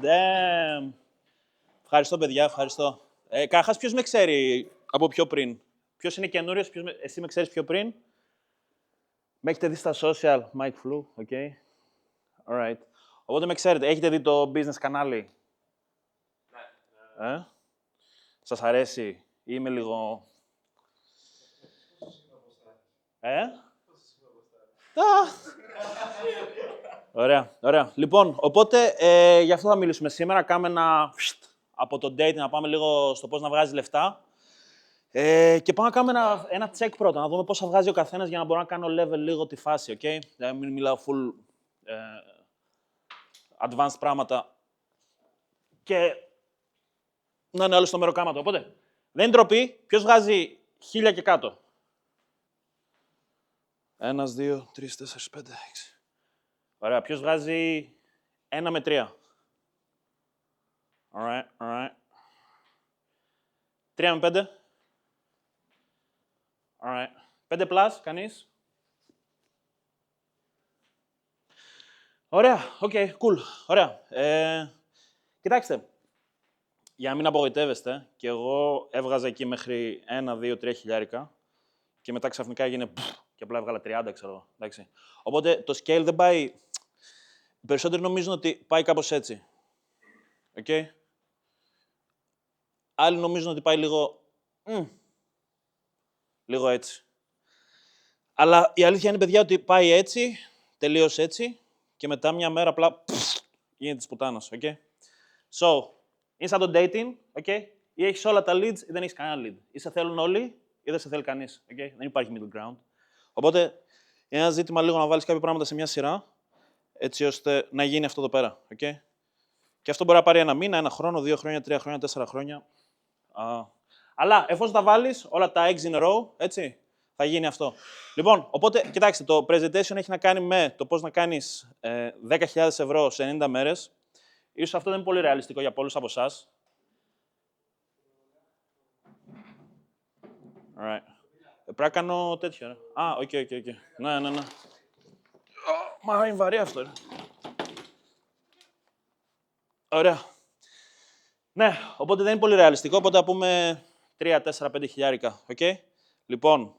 Damn. Ευχαριστώ, παιδιά, ευχαριστώ. Καταρχάς, ποιος με ξέρει από πιο πριν? Ποιος είναι καινούριος, εσύ με ξέρεις πιο πριν? Με έχετε δει στα social, Mike Flu, ok. Alright. Οπότε με ξέρετε, έχετε δει το business κανάλι? Ναι. Σας αρέσει ή είμαι λίγο... Ωραία, ωραία. Λοιπόν, οπότε γι' αυτό θα μιλήσουμε σήμερα. Κάνουμε από το dating, να πάμε λίγο στο πώς να βγάζει λεφτά. Και πάμε να κάνουμε ένα check πρώτα, να δούμε πώς θα βγάζει ο καθένας για να μπορώ να κάνω level λίγο τη φάση, ok. Να μην μιλάω full advanced πράγματα και να είναι όλοι στο μεροκάματο. Οπότε, δεν είναι ντροπή. Ποιος βγάζει 1000 και κάτω? 1, 2, 3, 4, 5, 6. Ωραία. Ποιος βγάζει 1 με 3? Alright, alright. 3 με 5. Alright. 5 plus, κανείς? Ωραία, ok, cool. Ωραία. Κοιτάξτε, για να μην απογοητεύεστε, και εγώ έβγαζα εκεί μέχρι 1, 2, 3 χιλιάρικα και μετά ξαφνικά έγινε και απλά έβγαλα 30, ξέρω εγώ. Εντάξει. Οπότε το scale δεν πάει... Οι περισσότεροι νομίζουν ότι πάει κάπως έτσι. Okay. Άλλοι νομίζουν ότι πάει λίγο έτσι. Αλλά η αλήθεια είναι, παιδιά, ότι πάει έτσι, τελείως έτσι, και μετά μια μέρα απλά γίνεται της πουτάνας. Okay. So, είναι σαν το dating, okay. Ή έχεις όλα τα leads ή δεν έχεις κανένα lead. Ή σε θέλουν όλοι ή δεν σε θέλει κανείς. Okay. Δεν υπάρχει middle ground. Οπότε, είναι ένα ζήτημα λίγο να βάλεις κάποια πράγματα σε μια σειρά, έτσι ώστε να γίνει αυτό εδώ πέρα. Okay. Και αυτό μπορεί να πάρει 1 μήνα, 1 χρόνο, 2 χρόνια, 3 χρόνια, 4 χρόνια. Αλλά εφόσον τα βάλεις όλα τα eggs in a row, έτσι, θα γίνει αυτό. Λοιπόν, οπότε, κοιτάξτε, το presentation έχει να κάνει με το πώς να κάνεις 10.000 ευρώ σε 90 μέρες. Ίσως αυτό δεν είναι πολύ ρεαλιστικό για πολλούς από εσάς. Right. Πρέπει να κάνω τέτοιο, ρε. Οκ. Ναι. Μα είναι βαρύ αυτό, ρε. Ωραία. Ναι, οπότε δεν είναι πολύ ρεαλιστικό, οπότε θα πούμε 3, 4, 5 χιλιάρικα. Okay. Λοιπόν,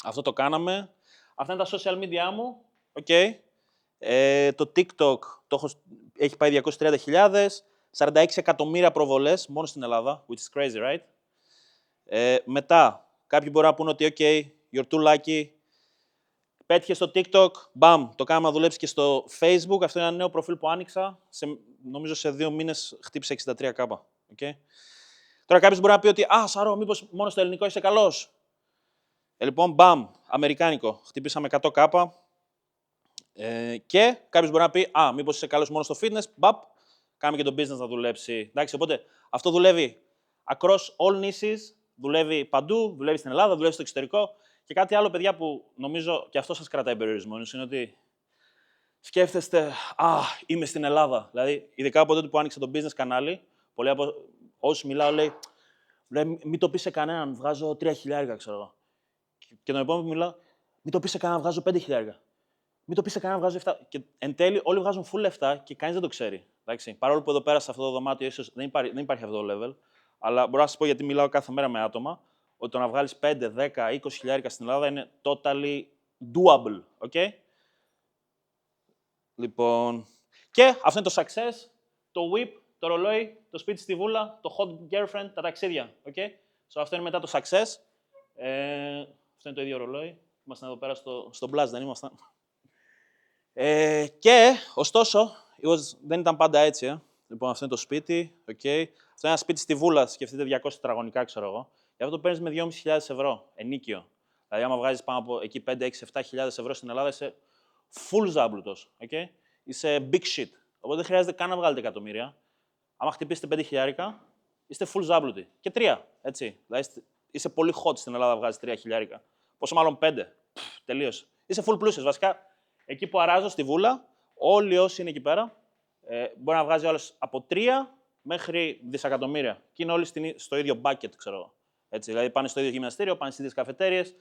αυτό το κάναμε. Αυτά είναι τα social media μου. Okay. Το TikTok έχει πάει 230.000, 46 εκατομμύρια προβολές μόνο στην Ελλάδα, which is crazy, right? Μετά, κάποιοι μπορεί να πούνε ότι OK, you're too lucky. Πέτυχε στο TikTok, μπαμ, το κάναμε να δουλέψει και στο Facebook. Αυτό είναι ένα νέο προφίλ που άνοιξα. Νομίζω σε 2 μήνες χτύπησε 63k. Okay. Τώρα κάποιος μπορεί να πει ότι Σαρώ, μήπως μόνο στο ελληνικό είσαι καλός. Λοιπόν, μπαμ, αμερικάνικο. Χτύπησαμε 100k. Και κάποιος μπορεί να πει μήπως είσαι καλός μόνο στο fitness. Μπαπ, κάνουμε και το business να δουλέψει. Εντάξει, οπότε αυτό δουλεύει across all niches, δουλεύει παντού, δουλεύει στην Ελλάδα, δουλεύει στο εξωτερικό. Και κάτι άλλο, παιδιά, που νομίζω και αυτό σας κρατάει περιορισμένους, είναι ότι σκέφτεστε, είμαι στην Ελλάδα. Δηλαδή, ειδικά από τότε που άνοιξε το business κανάλι, πολλοί από όσους μιλάω λέει, μην το πεις σε κανέναν, βγάζω 3 χιλιάρικα, ξέρω εγώ. Και τον επόμενο που μιλάω, μην το πεις σε κανέναν, βγάζω 5 χιλιάρικα. Μην το πεις σε κανέναν, βγάζω 7. Και εν τέλει, όλοι βγάζουν full λεφτά και κανείς δεν το ξέρει. Εντάξει. Παρόλο που εδώ πέρα σε αυτό το δωμάτιο ίσως δεν υπάρχει αυτό το level, αλλά μπορώ να σας πω, γιατί μιλάω κάθε μέρα με άτομα, ότι το να βγάλεις 5, 10, 20 χιλιάρικα στην Ελλάδα είναι totally doable. Okay? Λοιπόν, και αυτό είναι το success, το whip, το ρολόι, το σπίτι στη βούλα, το hot girlfriend, τα ταξίδια. Okay? So, αυτό είναι μετά το success. Αυτό είναι το ίδιο ρολόι. Ήμασταν εδώ πέρα στο Blast, δεν ήμασταν. Και, ωστόσο, δεν ήταν πάντα έτσι. Λοιπόν, αυτό είναι το σπίτι. Okay. Αυτό είναι ένα σπίτι στη βούλα, σκεφτείτε 200 τετραγωνικά, ξέρω εγώ. Γι' αυτό το παίρνεις με 2.500 ευρώ ενίκιο. Δηλαδή, άμα βγάζεις πάνω από εκεί 5, 6, 7.000 ευρώ στην Ελλάδα, είσαι full ζάμπλουτος. Okay. Είσαι big shit. Οπότε δεν χρειάζεται καν να βγάλετε εκατομμύρια. Άμα χτυπήσετε 5 χιλιάρικα, είστε full ζάμπλουτοι. Και 3, έτσι. Δηλαδή, είσαι πολύ hot στην Ελλάδα να βγάζεις 3 χιλιάρικα. Πόσο μάλλον 5. Τελείωσε. Είσαι full πλούσιος. Βασικά, εκεί που αράζω, στη βούλα, όλοι όσοι είναι εκεί πέρα, μπορεί να βγάζει όλες από 3 μέχρι δισεκατομμύρια. Και είναι όλοι στο ίδιο bucket, ξέρω εγώ. Έτσι, δηλαδή πάνε στο ίδιο γυμναστήριο, πάνε στις ίδιες καφετέριες.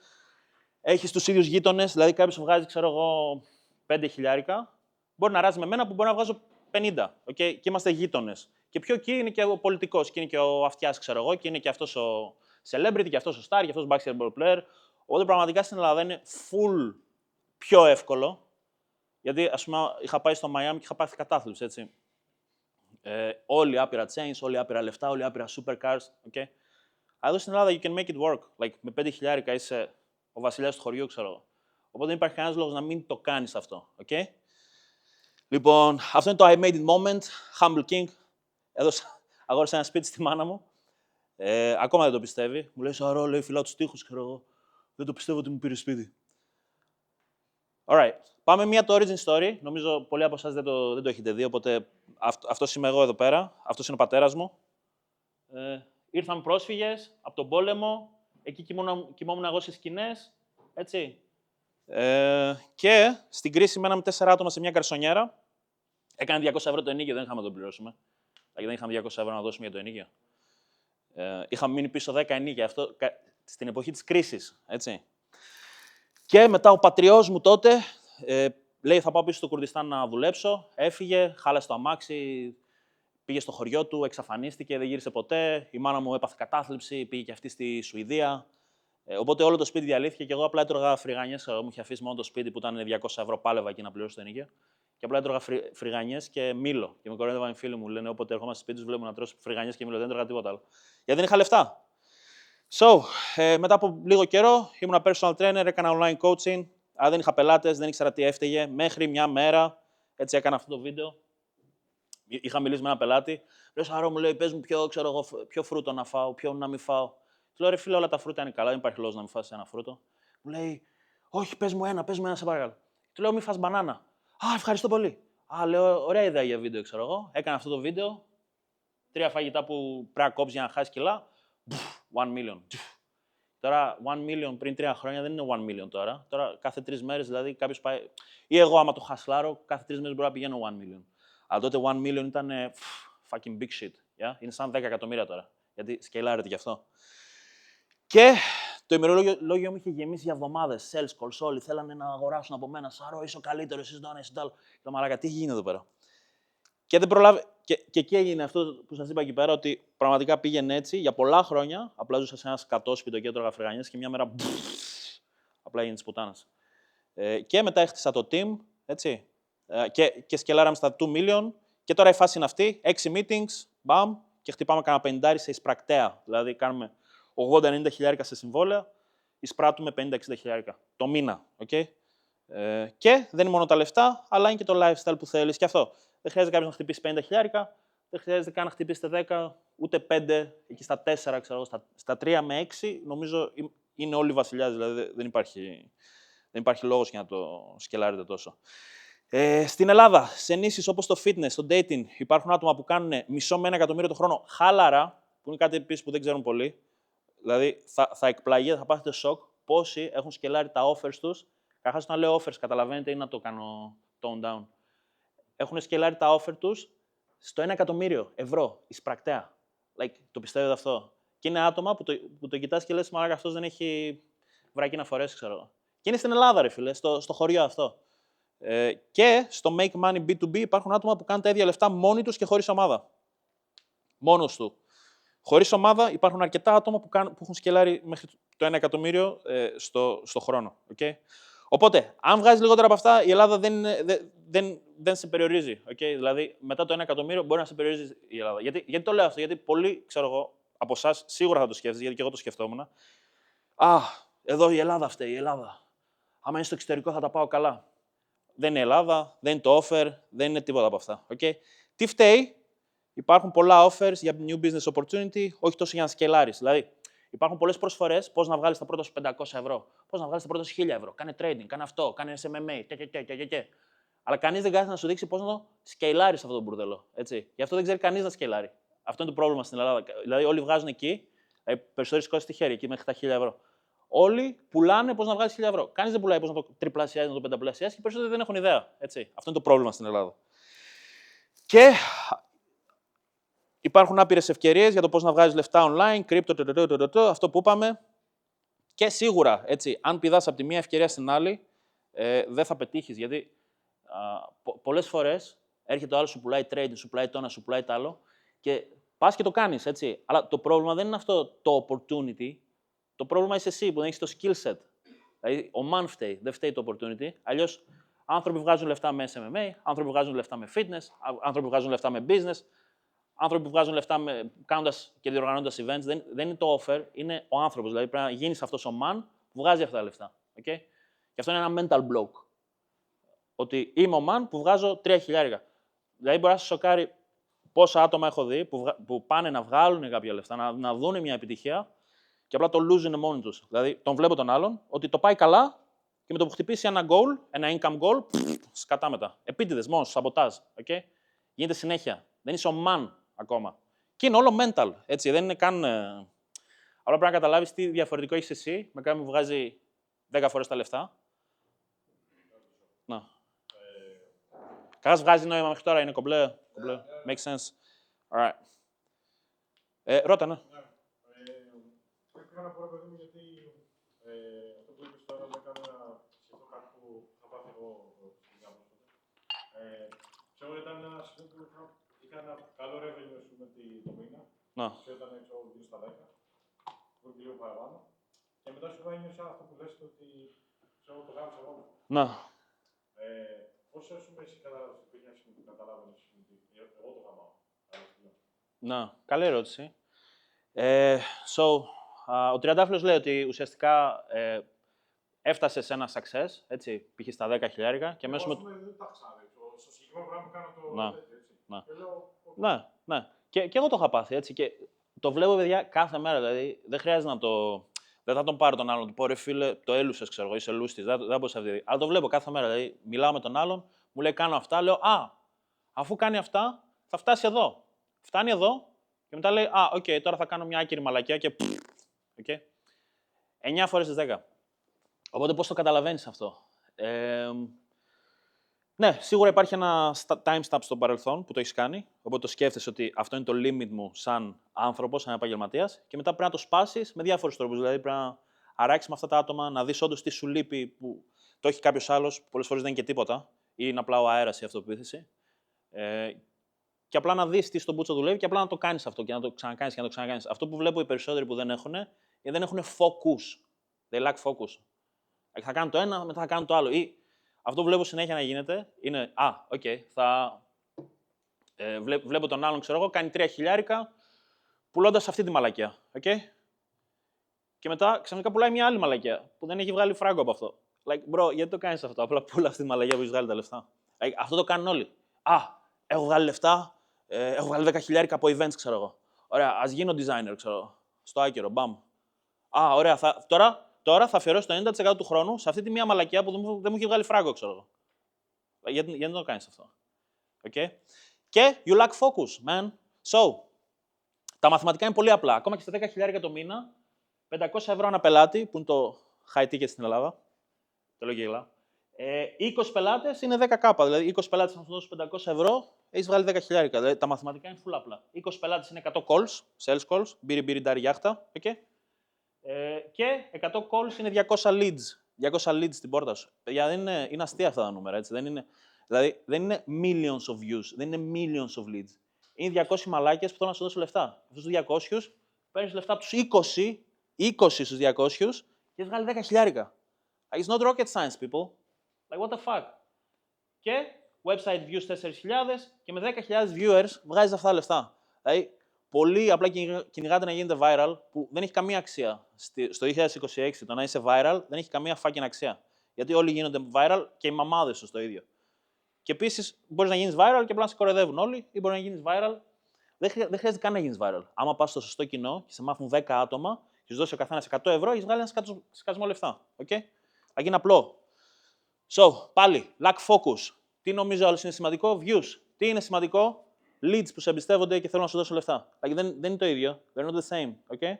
Έχεις τους ίδιους γείτονες, δηλαδή κάποιος βγάζει, ξέρω εγώ, 5 χιλιάρικα. Μπορεί να ράζει με μένα που μπορεί να βγάζω 50. Okay? Και είμαστε γείτονες. Και πιο εκεί είναι και ο πολιτικός, και είναι και ο αυτιάς, ξέρω εγώ, και είναι και αυτός ο celebrity, και αυτός ο star, και αυτός ο basketball player. Οπότε πραγματικά στην Ελλάδα είναι full πιο εύκολο. Γιατί, ας πούμε, είχα πάει στο Miami και είχα πάθει κατάθλιψη, έτσι. Όλοι άπειρα chains, όλοι άπειρα λεφτά, όλοι άπειρα supercars. Okay? Εδώ στην Ελλάδα, you can make it work. Like, με 5.000 είσαι ο βασιλιάς του χωριού, ξέρω εγώ. Οπότε δεν υπάρχει κανένας λόγος να μην το κάνεις αυτό. Okay? Λοιπόν, αυτό είναι το I made it moment, Humble King. Αγόρασα ένα σπίτι στη μάνα μου. Ακόμα δεν το πιστεύει. Μου λέει, Σαρώ, λέει, φυλάω τους τοίχους, ξέρω εγώ. Δεν το πιστεύω ότι μου πήρε σπίτι. Alright. Πάμε μία το origin story. Νομίζω πολλοί από εσάς δεν το έχετε δει, οπότε αυτός είμαι εγώ εδώ πέρα. Αυτός είναι ο πατέρας μου. Ήρθαν πρόσφυγες από τον πόλεμο. Εκεί κοιμόμουν εγώ στις σκηνές. Έτσι. Και στην κρίση μέναμε 4 άτομα σε μια καρσονιέρα. Έκανε 200 ευρώ το ενοίκιο, δεν είχαμε να τον πληρώσουμε. Δηλαδή δεν είχαμε 200 ευρώ να δώσουμε για το ενοίκιο. Είχαμε μείνει πίσω 10 ενοίκια. Αυτό στην εποχή της κρίσης. Έτσι. Και μετά ο πατριός μου τότε λέει: θα πάω πίσω στο Κουρδιστάν να δουλέψω. Έφυγε, χάλασε το αμάξι, πήγε στο χωριό του, εξαφανίστηκε, δεν γύρισε ποτέ. Η μάνα μου έπαθε κατάθλιψη, πήγε και αυτή στη Σουηδία. Οπότε όλο το σπίτι διαλύθηκε και εγώ απλά έτρωγα φρυγανιές. Μου είχε αφήσει μόνο το σπίτι που ήταν 200 ευρώ, πάλευα εκεί να πληρώσω το ενοίκιο. Και απλά έτρωγα φρυγανιές και μήλο. Και με κοροϊδεύαν οι φίλοι μου, λένε: όποτε ερχόμαστε σπίτι του, βλέπουμε να τρώσω φρυγανιές και μήλο. Δεν έτρωγα τίποτα άλλο. Γιατί δεν είχα λεφτά. Μετά από λίγο καιρό ήμουν personal trainer, έκανα online coaching. Αλλά δεν είχα πελάτες, δεν ήξερα τι έφταιγε. Μέχρι μια μέρα, έτσι έκανα αυτό το βίντεο. Είχα μιλήσει με ένα πελάτη. Λέω: Σαρώ, μου λέει: πες μου ποιο φρούτο να φάω, ποιο να μην φάω. Του λέω: ρε φίλε, όλα τα φρούτα είναι καλά, δεν υπάρχει λόγος να μην φας ένα φρούτο. Μου λέει: όχι, πες μου ένα, σε παρακαλώ. Του λέω: μη φας μπανάνα. Α, ευχαριστώ πολύ. Α, λέω: ωραία ιδέα για βίντεο, ξέρω εγώ. Έκανα αυτό το βίντεο. 3 φαγητά που πρέπει να κόψεις για να χάσεις κιλά. 1 million. Τώρα, 1 million πριν 3 χρόνια δεν είναι 1 million τώρα. Τώρα, κάθε 3 μέρες, δηλαδή, κάποιος πάει. Ή εγώ, άμα το χασλάρω, κάθε 3 μέρες μπορώ να πηγαίνω 1 million. Αλλά τότε 1 million ήταν fucking big shit. Yeah? Είναι σαν 10 εκατομμύρια τώρα. Γιατί σκελάρεται γι' αυτό. Και το ημερολόγιο μου είχε γεμίσει για εβδομάδες. Sales calls, όλοι θέλανε να αγοράσουν από μένα. Σαρώ, είσαι ο καλύτερος, είσαι το εσύ το. Και μαλάκα, τι γίνεται εδώ πέρα. Και δεν προλάβει. Και εκεί έγινε αυτό που σας είπα εκεί πέρα, ότι πραγματικά πήγαινε έτσι για πολλά χρόνια. Απλά ζούσα σε ένα σκατόσπιτο και έτρωγα φρυγανιές και μια μέρα. Απλά έγινε της πουτάνας. Και μετά έχτισα το team, έτσι. Και σκελάραμε στα 2 million. Και τώρα η φάση είναι αυτή: 6 meetings, μπαμ, και χτυπάμε κανένα 50 σε εισπρακτέα. Δηλαδή κάνουμε 80-90 χιλιάρικα σε συμβόλαια, εισπράττουμε 50-60 χιλιάρικα το μήνα. Okay? Και δεν είναι μόνο τα λεφτά, αλλά είναι και το lifestyle που θέλεις και αυτό. Δεν χρειάζεται κάποιος να χτυπήσει 50 χιλιάρικα, δεν χρειάζεται καν να χτυπήσετε 10, ούτε 5, εκεί στα 4, ξέρω, στα 3 με 6, νομίζω είναι όλοι βασιλιάδες, δηλαδή δεν υπάρχει λόγος για να το σκελάρετε τόσο. Στην Ελλάδα, σε νήσεις όπως το fitness, το dating, υπάρχουν άτομα που κάνουν μισό με 1 εκατομμύριο το χρόνο χάλαρα, που είναι κάτι επίσης που δεν ξέρουν πολλοί. Δηλαδή θα εκπλαγείτε, θα πάθετε σοκ πόσοι έχουν σκελάρει τα offers τους. Καταρχάς, όταν λέω offers, καταλαβαίνετε, ή να το κάνω tone down. Έχουν σκελάρει τα offer τους στο 1 εκατομμύριο ευρώ, εισπρακτέα. Like, το πιστεύετε αυτό. Και είναι άτομα που το κοιτάς και λες: μαλάκα, αυτός δεν έχει βρακί να φορέσει, ξέρω. Και είναι στην Ελλάδα, ρε φίλε, στο χωριό αυτό. Και στο Make Money B2B υπάρχουν άτομα που κάνουν τα ίδια λεφτά μόνοι τους και χωρίς ομάδα. Μόνος του. Χωρίς ομάδα υπάρχουν αρκετά άτομα που έχουν σκελάρει μέχρι το 1 εκατομμύριο στο χρόνο. Okay? Οπότε, αν βγάζεις λιγότερα από αυτά, η Ελλάδα δεν σε περιορίζει. Okay? Δηλαδή, μετά το 1 εκατομμύριο μπορεί να σε περιορίζει η Ελλάδα. Γιατί το λέω αυτό, γιατί πολλοί, ξέρω εγώ, από εσάς σίγουρα θα το σκέφτεσαι, γιατί και εγώ το σκεφτόμουν. Εδώ η Ελλάδα φταίει, η Ελλάδα. Άμα είναι στο εξωτερικό θα τα πάω καλά. Δεν είναι η Ελλάδα, δεν είναι το offer, δεν είναι τίποτα από αυτά. Okay? Τι φταίει? Υπάρχουν πολλά offers για new business opportunity, όχι τόσο για να σκελάρεις. Δηλαδή, υπάρχουν πολλές προσφορές πώς να βγάλεις τα πρώτα σου 500 ευρώ, πώς να βγάλεις τα πρώτα σου 1000 ευρώ. Κάνε trading, κάνε αυτό, κάνε SMMA, και. Αλλά κανείς δεν κάθεται να σου δείξει πώς να το σκελάρεις αυτό το μπουρδελό. Έτσι. Γι' αυτό δεν ξέρει κανείς να σκελάρει. Αυτό είναι το πρόβλημα στην Ελλάδα. Δηλαδή, όλοι βγάζουν εκεί, περισσότεροι σηκώσει τη χέρια εκεί μέχρι τα 1000 ευρώ. Όλοι πουλάνε πώς να βγάλεις 1000 ευρώ. Κανείς δεν πουλάει πώς να το τριπλασιάσει, να το πενταπλασιάσει και περισσότεροι δεν έχουν ιδέα. Έτσι. Αυτό είναι το πρόβλημα στην Ελλάδα. Και υπάρχουν άπειρες ευκαιρίες για το πώς να βγάζεις λεφτά online, crypto, αυτό που είπαμε. Και σίγουρα, έτσι, αν πηδάς από τη μία ευκαιρία στην άλλη, δεν θα πετύχεις. Γιατί πολλές φορές Έρχεται ο άλλος, σου πουλάει trading, σου πουλάει το ένα, σου πουλάει το άλλο και πας και το κάνεις, έτσι. Αλλά το πρόβλημα δεν είναι αυτό το opportunity. Το πρόβλημα είσαι εσύ που δεν έχεις το skill set. Δηλαδή, ο man φταίει, δεν φταίει το opportunity. Αλλιώς, άνθρωποι βγάζουν λεφτά με SMA, άνθρωποι βγάζουν λεφτά με fitness, άνθρωποι βγάζουν λεφτά με business, άνθρωποι που βγάζουν λεφτά κάνοντας και διοργανώνοντας events. Δεν είναι το offer, είναι ο άνθρωπος. Δηλαδή, πρέπει να γίνεις αυτός ο man που βγάζει αυτά τα λεφτά. Okay? Και αυτό είναι ένα mental block. Ότι είμαι ο man που βγάζω 3.000. Δηλαδή, μπορεί να σας σοκάρει πόσα άτομα έχω δει που πάνε να βγάλουν κάποια λεφτά, να δουν μια επιτυχία και απλά το losing μόνοι τους. Δηλαδή, τον βλέπω τον άλλον ότι το πάει καλά και με το που χτυπήσει ένα goal, ένα income goal, σκατά μετά. Επίτηδες, μόνος, σαμποτάζ. Okay? Γίνεται συνέχεια. Δεν είσαι ο man ακόμα. Και είναι όλο mental. Έτσι, δεν είναι καν. Απλά πρέπει να καταλάβεις τι διαφορετικό έχεις εσύ με κάποιον που βγάζει 10 φορές τα λεφτά. Να. Καταρχάς βγάζει νόημα μέχρι τώρα, είναι κομπλέ. Makes sense. Alright. Ρώτα, ναι. Ήθελα να πω, παιδί μου, γιατί αυτό που είπες τώρα με έκανε να σκεφτώ κάτι που θα πάθει εγώ στην διάβαση. Ξέρω ήταν ένα σημείο που είχα ένα καλό revenue το μήνα. Ξέρω ήταν έξω γύρω στα 10, που είναι λίγο παραπάνω. Και μετά σου ένιωσα αυτό που λες ότι ξέρω το γάμισα εγώ. Να. Πώς εσύ καταλάβαινες ότι εγώ το γαμάω. Να, καλή ερώτηση. Ο Τριαντάφυλλος λέει ότι ουσιαστικά έφτασε σε ένα success, έτσι, π.χ. στα 10.000 και μέσω με... Δεν τα ξάδεξω. Στο συγκεκριμένο πράγμα κάνω το τέτοιο, έτσι. Και λέω... Ναι. Και εγώ το είχα πάθει, έτσι, και το βλέπω, παιδιά, κάθε μέρα, δηλαδή, δεν χρειάζεται να το... Δεν θα τον πάρω τον άλλον, του πω, ρε φίλε, το έλουσες, ξέρω εγώ, είσαι λούστης, δεν μπορείς να δει. Αλλά το βλέπω κάθε μέρα, δηλαδή, μιλάω με τον άλλον, μου λέει, κάνω αυτά, λέω, αφού κάνει αυτά, θα φτάσει εδώ. Φτάνει εδώ και μετά λέει, τώρα θα κάνω μια άκυρη μαλακιά και... Okay. 9 φορές στις 10. Οπότε πώς το καταλαβαίνεις αυτό. Ναι, σίγουρα υπάρχει ένα time stamp στο παρελθόν που το έχεις κάνει, οπότε το σκέφτεσαι ότι αυτό είναι το limit μου σαν άνθρωπος, σαν επαγγελματίας και μετά πρέπει να το σπάσεις με διάφορους τρόπους. Δηλαδή πρέπει να αράξεις με αυτά τα άτομα, να δεις όντως τι σου λείπει που το έχει κάποιος άλλος, που πολλές φορές δεν είναι και τίποτα, ή είναι απλά ο αέρας η αυτοποίθηση. Και απλά να δεις τι στον μπούτσο δουλεύει και απλά να το κάνεις αυτό και να το ξανακάνεις και να το ξανακάνεις. Αυτό που βλέπω οι περισσότεροι που δεν έχουν, είναι δεν έχουν focus. They lack focus. Θα κάνουν το ένα, μετά θα κάνουν το άλλο. Ή αυτό που βλέπω συνέχεια να γίνεται είναι, βλέπω τον άλλον, ξέρω εγώ, κάνει 3.000 πουλώντας αυτή τη μαλακιά. Okay? Και μετά ξαφνικά πουλάει μια άλλη μαλακιά που δεν έχει βγάλει φράγκο από αυτό. Like, bro, γιατί το κάνεις αυτό? Απλά πουλά αυτή τη μαλακιά που έχει βγάλει τα λεφτά. Αυτό το κάνουν όλοι. Έχω βγάλει λεφτά, έχω βγάλει 10.000 από events, ξέρω εγώ. Ωραία, ας γίνω designer, ξέρω εγώ. Στο άκυρο, μπαμ. Ωραία, τώρα θα αφιερώσω το 90% του χρόνου σε αυτή τη μία μαλακιά που δεν μου έχει βγάλει φράγκο, ξέρω εγώ. Γιατί δεν το κάνεις αυτό. Okay? Και you lack focus, man. So, τα μαθηματικά είναι πολύ απλά. Ακόμα και στα 10.000 το μήνα, 500 ευρώ ένα πελάτη, που είναι το high ticket στην Ελλάδα. Το λέω και γελά. 20 πελάτες είναι 10k. Δηλαδή, 20 πελάτες να σου δώσουν 500 ευρώ, έχεις βγάλει 10.000. Δηλαδή, τα μαθηματικά είναι full απλά. 20 πελάτες είναι 100 calls, sales calls, μπύρι ντάρι γιάχτα. Okay? Και 100 calls είναι 200 leads. 200 leads στην πόρτα σου. Παιδιά, είναι αστεία αυτά τα νούμερα. Έτσι. Δηλαδή, δεν είναι millions of views, δεν είναι millions of leads. Είναι 200 μαλάκες που θέλουν να σου δώσουν λεφτά. Αυτούς τους 200 παίρνεις λεφτά από τους 20 στους 200 και έχεις βγάλει 10.000. Like, it's not rocket science, people. Like, what the fuck. Και website views 4.000 και με 10.000 viewers βγάζεις αυτά τα λεφτά. Δηλαδή, πολύ απλά κυνηγάτε να γίνετε viral, που δεν έχει καμία αξία. Στο 2026 το να είσαι viral δεν έχει καμία fucking αξία. Γιατί όλοι γίνονται viral και οι μαμάδες σου το ίδιο. Και επίσης μπορείς να γίνεις viral και απλά να σε κοροϊδεύουν όλοι, ή μπορεί να γίνεις viral. Δεν χρειάζεται καν να γίνεις viral. Άμα πας στο σωστό κοινό και σε μάθουν 10 άτομα και σου δώσει ο καθένας 100 ευρώ, έχεις βγάλει ένα σκασμό λεφτά. Okay? Αγγί είναι απλό. So, πάλι, lack focus. Τι νομίζω άλλο είναι σημαντικό? Views. Τι είναι σημαντικό? Leads που σε εμπιστεύονται και θέλουν να σου δώσουν λεφτά. Like, δεν είναι το ίδιο. They're not the same. Okay?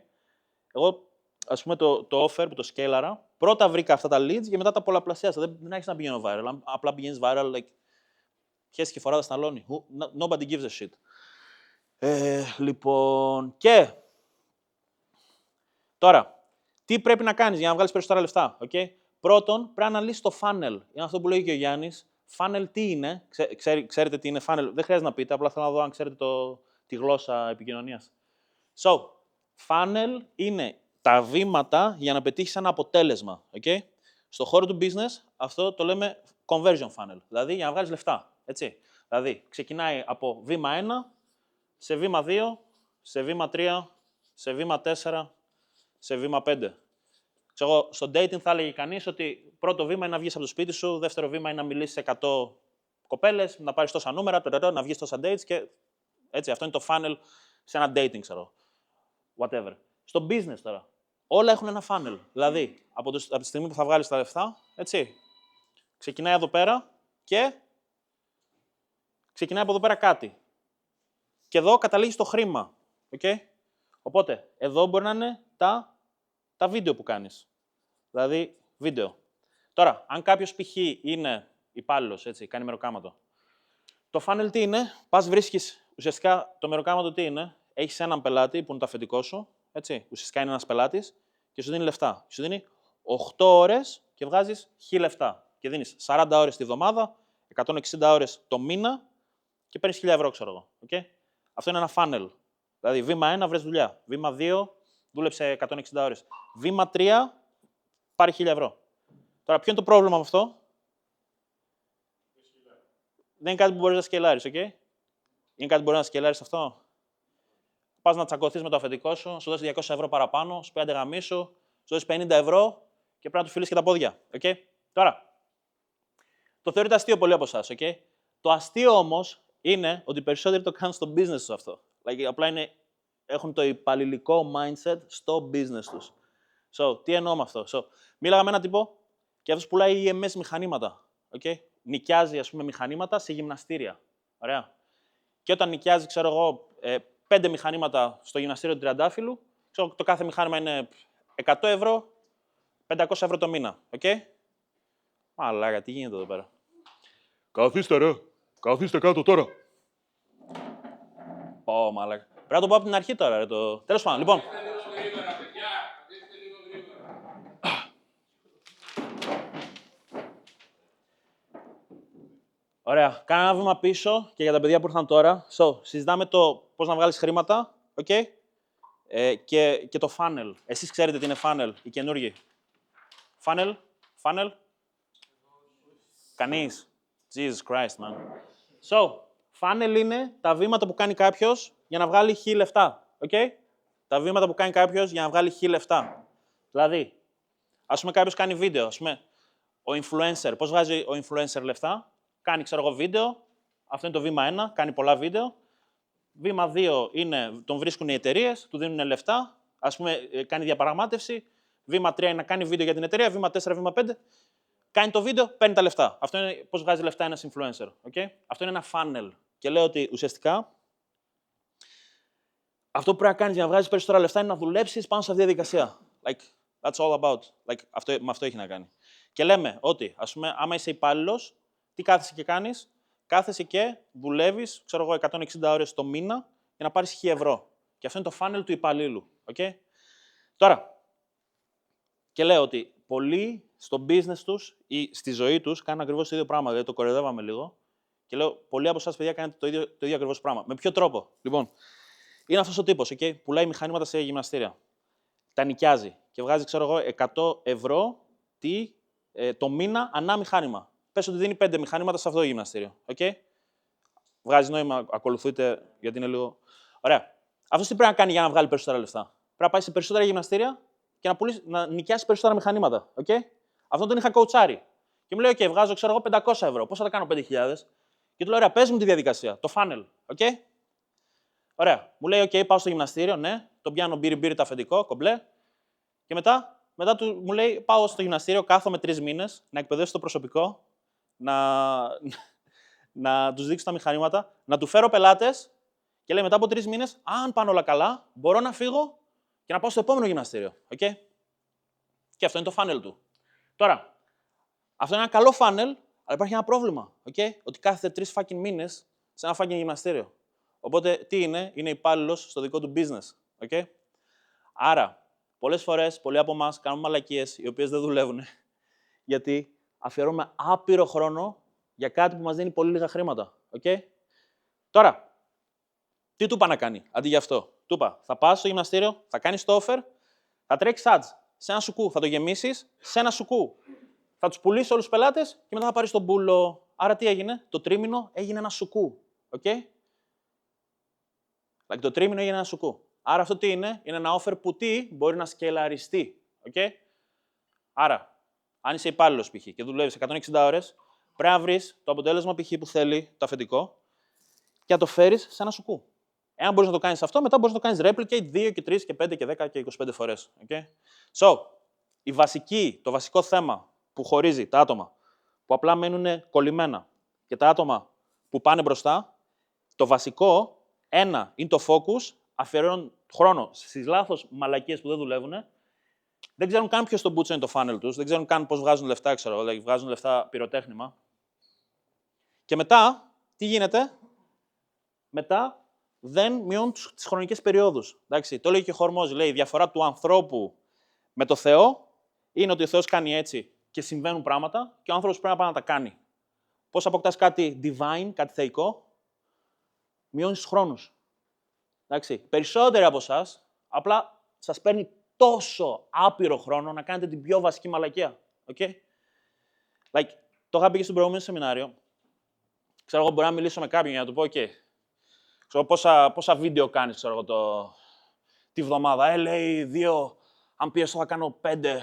Εγώ, ας πούμε, το offer που το σκέλαρα, πρώτα βρήκα αυτά τα leads και μετά τα πολλαπλασιάσα. Δεν έχεις να πηγαίνω viral. Απλά πηγαίνεις viral, like, χέσεις και φοράδα στα λόνι. Nobody gives a shit. Λοιπόν, και τώρα, τι πρέπει να κάνεις για να βγάλεις περισσότερα λεφτά? Okay? Πρώτον, πρέπει να αναλύσεις το funnel. Είναι αυτό που λέει και ο Γιάννης. funnel τι είναι, ξέρετε τι είναι funnel, δεν χρειάζεται να πείτε, απλά θέλω να δω αν ξέρετε τη γλώσσα επικοινωνίας. So, funnel είναι τα βήματα για να πετύχεις ένα αποτέλεσμα. Okay? Στο χώρο του business αυτό το λέμε conversion funnel, δηλαδή για να βγάλεις λεφτά. Έτσι. Δηλαδή, ξεκινάει από βήμα 1, σε βήμα 2, σε βήμα 3, σε βήμα 4, σε βήμα 5. Ξέρω, στο dating θα έλεγε κανείς ότι πρώτο βήμα είναι να βγεις από το σπίτι σου, δεύτερο βήμα είναι να μιλήσεις σε 100 κοπέλες, να πάρεις τόσα νούμερα, να βγεις τόσα dates και έτσι. Αυτό είναι το funnel σε ένα dating, ξέρω. Whatever. Στο business τώρα. Όλα έχουν ένα funnel. Δηλαδή, από τη στιγμή που θα βγάλεις τα λεφτά, έτσι, ξεκινάει εδώ πέρα και ξεκινάει από εδώ πέρα κάτι. Και εδώ καταλήγει στο χρήμα. Okay? Οπότε, εδώ μπορεί να είναι τα βίντεο που κάνεις. Δηλαδή, βίντεο. Τώρα, αν κάποιος π.χ. είναι υπάλληλος, έτσι, κάνει μεροκάματο. Το funnel τι είναι, πας βρίσκεις, ουσιαστικά το μεροκάματο τι είναι, έχεις έναν πελάτη που είναι το αφεντικό σου, έτσι, ουσιαστικά είναι ένας πελάτης και σου δίνει λεφτά. Σου δίνει 8 ώρες και βγάζεις 1000 λεφτά. Και δίνεις 40 ώρες τη βδομάδα, 160 ώρες το μήνα και παίρνεις 1000 ευρώ, ξέρω εγώ. Okay? Αυτό είναι ένα funnel. Δηλαδή, βήμα 1, βρες δουλειά. Βήμα 2, δούλεψε 160 ώρες. Βήμα 3, πάρει 1000 ευρώ. Τώρα, ποιο είναι το πρόβλημα με αυτό? Δεν είναι κάτι που μπορείς να σκελάρεις, okay? Είναι κάτι που μπορείς να σκελάρεις αυτό? Πας να τσακωθείς με το αφεντικό σου, σου δώσει 200 ευρώ παραπάνω, σου πει άντε γαμίσου, σου δώσει 50 ευρώ και πρέπει να του φιλείς και τα πόδια. Okay? Τώρα, το θεωρείτε αστείο πολλοί από εσάς. Okay? Το αστείο όμως είναι ότι οι περισσότεροι το κάνουν στο business τους αυτό. Like, απλά έχουν το υπαλληλικό mindset στο business τους. So, τι εννοώ με αυτό? So, μίλαγα με έναν τύπο και αυτός πουλάει EMS μηχανήματα. Okay? Νοικιάζει, ας πούμε, μηχανήματα σε γυμναστήρια. Ωραία. Και όταν νοικιάζει, ξέρω εγώ, 5 μηχανήματα στο γυμναστήριο του Τριαντάφυλλου, ξέρω, το κάθε μηχάνημα είναι 100 ευρώ, 500 ευρώ το μήνα. Okay? Μαλάκα, τι γίνεται εδώ πέρα? Καθίστε ρε, καθίστε κάτω τώρα. Πω, μαλάκα. Πρέπει να το πω από την αρχή τώρα, ρε, Τέλος πάντων, λοιπόν. Ωραία. Κάνα ένα βήμα πίσω και για τα παιδιά που ήρθαν τώρα. So, συζητάμε το πώς να βγάλεις χρήματα, okay? Και το funnel. Εσείς ξέρετε τι είναι funnel, οι καινούργοι? Funnel. Κανείς? Jesus Christ, man. So, funnel είναι τα βήματα που κάνει κάποιος για να βγάλει 1000 λεφτά, okay? Τα βήματα που κάνει κάποιος για να βγάλει 1000 λεφτά. Δηλαδή, ας πούμε κάποιος κάνει βίντεο, ας πούμε, ο influencer, πώς βγάζει ο influencer λεφτά? Κάνει, ξέρω εγώ, βίντεο. Αυτό είναι το βήμα 1, κάνει πολλά βίντεο. Βήμα 2 είναι, τον βρίσκουν οι εταιρείες, του δίνουν λεφτά. Ας πούμε, κάνει διαπραγμάτευση. Βήμα 3 είναι να κάνει βίντεο για την εταιρεία. Βήμα 4, βήμα 5. Κάνει το βίντεο, παίρνει τα λεφτά. Αυτό είναι πώς βγάζει λεφτά ένας influencer. Okay? Αυτό είναι ένα funnel. Και λέω ότι ουσιαστικά αυτό που πρέπει να κάνεις για να βγάζεις περισσότερα λεφτά είναι να δουλέψεις πάνω σε αυτή τη διαδικασία. Like, that's all about. Like, με αυτό έχει να κάνει. Και λέμε ότι, ας πούμε, άμα είσαι υπάλληλος, τι κάθεσαι και κάνεις? Κάθεσαι και δουλεύεις, ξέρω εγώ, 160 ώρες το μήνα για να πάρεις 1000 ευρώ. Και αυτό είναι το funnel του υπαλλήλου. Okay? Τώρα, και λέω ότι πολλοί στο business τους ή στη ζωή τους κάνουν ακριβώς το ίδιο πράγμα. Δηλαδή το κοροϊδεύαμε λίγο. Και λέω, πολλοί από εσάς, παιδιά, κάνετε το ίδιο ακριβώς πράγμα. Με ποιο τρόπο? Λοιπόν, είναι αυτός ο τύπος, okay? Πουλάει μηχανήματα σε γυμναστήρια. Τα νοικιάζει και βγάζει, ξέρω εγώ, 100 ευρώ το μήνα ανά μηχάνημα. Πες ότι δίνει 5 μηχανήματα σε αυτό το γυμναστήριο. Okay? Βγάζει νόημα, ακολουθείτε, γιατί είναι λίγο. Ωραία. Αυτό τι πρέπει να κάνει για να βγάλει περισσότερα λεφτά? Πρέπει να πάει σε περισσότερα γυμναστήρια και να νοικιάσει περισσότερα μηχανήματα. Okay? Αυτό τον είχα κοουτσάρει. Και μου λέει: OK, βγάζω, ξέρω εγώ, 500 ευρώ. Πώς θα τα κάνω 5.000? Και του λέω: Ωραία, πες μου τη διαδικασία, το funnel. Okay? Ωραία. Μου λέει: OK, πάω στο γυμναστήριο, ναι, τον πιάνω μπύρι το αφεντικό, κομπλέ. Και μετά μου λέει: Πάω στο γυμναστήριο, κάθομαι 3 μήνες να εκπαιδεύσω το προσωπικό, να τους δείξω τα μηχανήματα, να του φέρω πελάτες και λέει μετά από 3 μήνες, αν πάνε όλα καλά, μπορώ να φύγω και να πάω στο επόμενο γυμναστήριο. Okay? Και αυτό είναι το funnel του. Τώρα, αυτό είναι ένα καλό funnel, αλλά υπάρχει ένα πρόβλημα. Okay? Ότι κάθεται 3 fucking μήνες σε ένα fucking γυμναστήριο. Οπότε, τι είναι υπάλληλος στο δικό του business. Okay? Άρα, πολλές φορές, πολλοί από εμάς κάνουμε μαλακίες οι οποίες δεν δουλεύουν, γιατί αφιερώνουμε άπειρο χρόνο για κάτι που μας δίνει πολύ λίγα χρήματα. Okay? Τώρα, τι του είπα να κάνει αντί για αυτό. Του είπα, θα πας στο γυμναστήριο, θα κάνεις το offer, θα τρέξεις ads σε ένα σουκού, θα το γεμίσεις σε ένα σουκού. Θα τους πουλήσεις όλους τους πελάτες και μετά θα πάρεις τον μπούλο. Άρα τι έγινε, το τρίμηνο έγινε ένα σουκού. Okay? Το τρίμηνο έγινε ένα σουκού. Άρα αυτό τι είναι ένα offer που τι μπορεί να σκελαριστεί. Okay? Άρα, αν είσαι υπάλληλος π.χ. και δουλεύεις 160 ώρες, πρέπει να βρεις το αποτέλεσμα π.χ. που θέλει το αφεντικό και να το φέρεις σε ένα σουκού. Εάν μπορείς να το κάνεις αυτό, μετά μπορείς να το κάνεις replicate 2 και 3 και 5 και 10 και 25 φορές. Okay? So, το βασικό θέμα που χωρίζει τα άτομα που απλά μένουν κολλημένα και τα άτομα που πάνε μπροστά, το βασικό, ένα, είναι το focus, αφιερώνουν χρόνο στις λάθος μαλακίες που δεν δουλεύουν, δεν ξέρουν καν ποιος το μπούτσο είναι το funnel τους, δεν ξέρουν καν πώς βγάζουν λεφτά, δηλαδή βγάζουν λεφτά πυροτέχνημα. Και μετά, τι γίνεται, μετά δεν μειώνουν τις χρονικές περιόδους. Εντάξει, το λέει και ο Χορμός, λέει, η διαφορά του ανθρώπου με το Θεό είναι ότι ο Θεός κάνει έτσι και συμβαίνουν πράγματα και ο άνθρωπος πρέπει να πάει να τα κάνει. Πώς αποκτάς κάτι divine, κάτι θεϊκό, μειώνεις τους χρόνους. Εντάξει, περισσότεροι από εσάς, απλά σας παίρνει τόσο άπειρο χρόνο να κάνετε την πιο βασική μαλακία. Okay? Το είχα πει και στο προηγούμενο σεμινάριο. Ξέρω εγώ, μπορώ να μιλήσω με κάποιον για να του πω, OK, ξέρω, πόσα βίντεο κάνεις, ξέρω εγώ, τη βδομάδα. Λέει 2, αν πιέσω θα κάνω 5.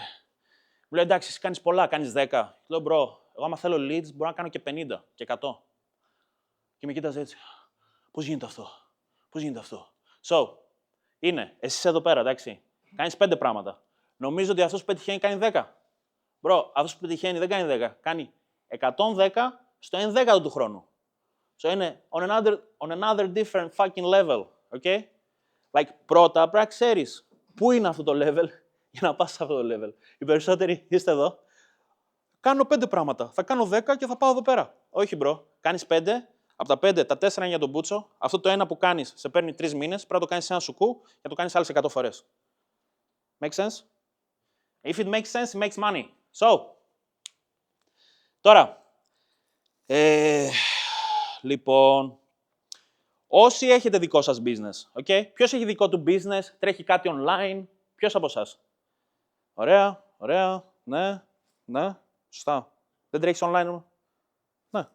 Μου λέει, εντάξει, εσύ κάνεις πολλά, κάνεις 10. Λέω, μπρο, εγώ άμα θέλω leads μπορώ να κάνω και 50 και 100. Και με κοίταζε έτσι. Πώς γίνεται αυτό. So, είναι, εσύ εδώ πέρα, εντάξει, κάνεις 5 πράγματα. Νομίζω ότι αυτός που πετυχαίνει κάνει 10. Μπρο, αυτός που πετυχαίνει δεν κάνει 10. Κάνει 110 στο 1/10 του χρόνου. So, είναι on another different fucking level. Okay? Πρώτα πρέπει να ξέρεις πού είναι αυτό το level για να πας σε αυτό το level. Οι περισσότεροι είστε εδώ. Κάνω 5 πράγματα. Θα κάνω 10 και θα πάω εδώ πέρα. Όχι, μπρο. Κάνεις 5. Από τα 5, τα 4 είναι για τον μπούτσο. Αυτό το ένα που κάνεις σε παίρνει 3 μήνες. Πρέπει να το κάνεις σε ένα σουκού και να το κάνεις άλλες 100 φορές. Make sense? If it makes sense, it makes money. So, τώρα, λοιπόν, όσοι έχετε δικό σας business, okay? Ποιος έχει δικό του business, τρέχει κάτι online, ποιος από εσάς? Ωραία, ναι, σωστά. Δεν τρέχεις online, ναι.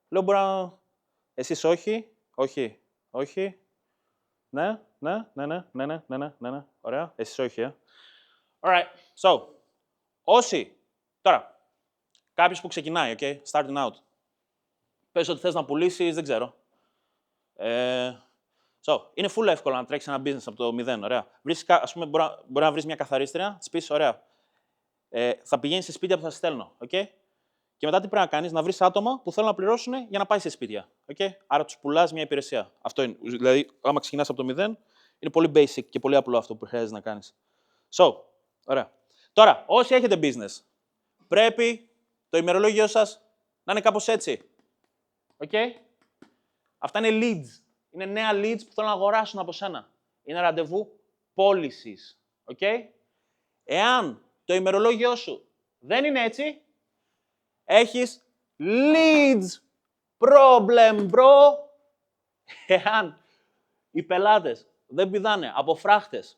Λέω, μπορεί να... Εσείς όχι, ναι, ωραία, εσείς όχι, Alright, so, όσοι, τώρα, κάποιος που ξεκινάει, okay, starting out, πες ότι θες να πουλήσεις, δεν ξέρω. Είναι full εύκολο να τρέξεις ένα business από το 0, ωραία. Ας πούμε, μπορεί να βρεις μια καθαρίστρια, της πεις, ωραία, θα πηγαίνεις σε σπίτια που θα σε στέλνω, okay? Και μετά τι πρέπει να κάνεις, να βρεις άτομα που θέλουν να πληρώσουν για να πάει σε σπίτια, okay? Άρα τους πουλάς μια υπηρεσία. Αυτό είναι, δηλαδή, άμα ξεκινάς από το 0, είναι πολύ basic και πολύ απλό αυτό που χρειάζεται να κάνεις. Ωραία. Τώρα, όσοι έχετε business, πρέπει το ημερολόγιο σας να είναι κάπως έτσι. Okay? Αυτά είναι leads. Είναι νέα leads που θέλουν να αγοράσουν από σένα. Είναι ραντεβού πώλησης. Okay? Εάν το ημερολόγιο σου δεν είναι έτσι, έχεις leads problem, bro. Εάν οι πελάτες δεν πηδάνε από φράχτες,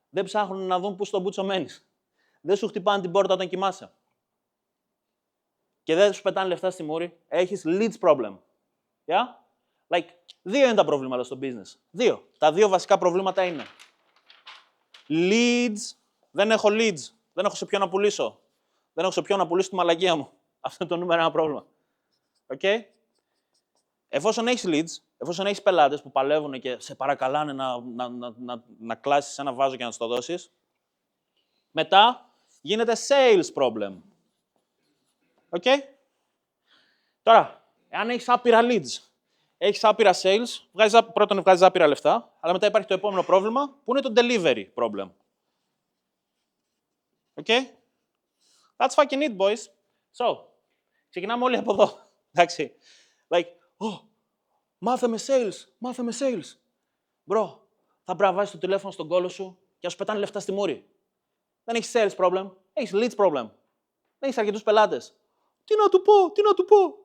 δεν ψάχνουν να δουν πού στον μπούτσο μένεις, δεν σου χτυπάνε την πόρτα όταν κοιμάσαι και δεν σου πετάνε λεφτά στη μούρη, έχεις leads problem. Yeah? Δύο είναι τα προβλήματα στο business. Δύο. Τα δύο βασικά προβλήματα είναι leads, δεν έχω leads, δεν έχω σε ποιον να πουλήσω. Δεν έχω σε ποιον να πουλήσω τη μαλακία μου. Αυτό είναι το νούμερο ένα πρόβλημα. Okay? Εφόσον έχεις leads, εφόσον έχεις πελάτες που παλεύουν και σε παρακαλάνε να κλάσεις ένα βάζο και να τους το δώσεις, μετά γίνεται sales problem. Okay? Τώρα, εάν έχεις άπειρα leads, έχεις άπειρα sales, πρώτον βγάζεις άπειρα λεφτά, αλλά μετά υπάρχει το επόμενο πρόβλημα, που είναι το delivery problem. Okay? That's fucking it, boys. So, ξεκινάμε όλοι από εδώ. Εντάξει. Μάθε με sales. Bro, θα πρέπει να βάζεις το τηλέφωνο στον κόλο σου και να σου πετάνε λεφτά στη μούρη. Δεν έχεις sales problem, έχεις leads problem. Δεν έχεις αρκετούς πελάτες. Τι να του πω.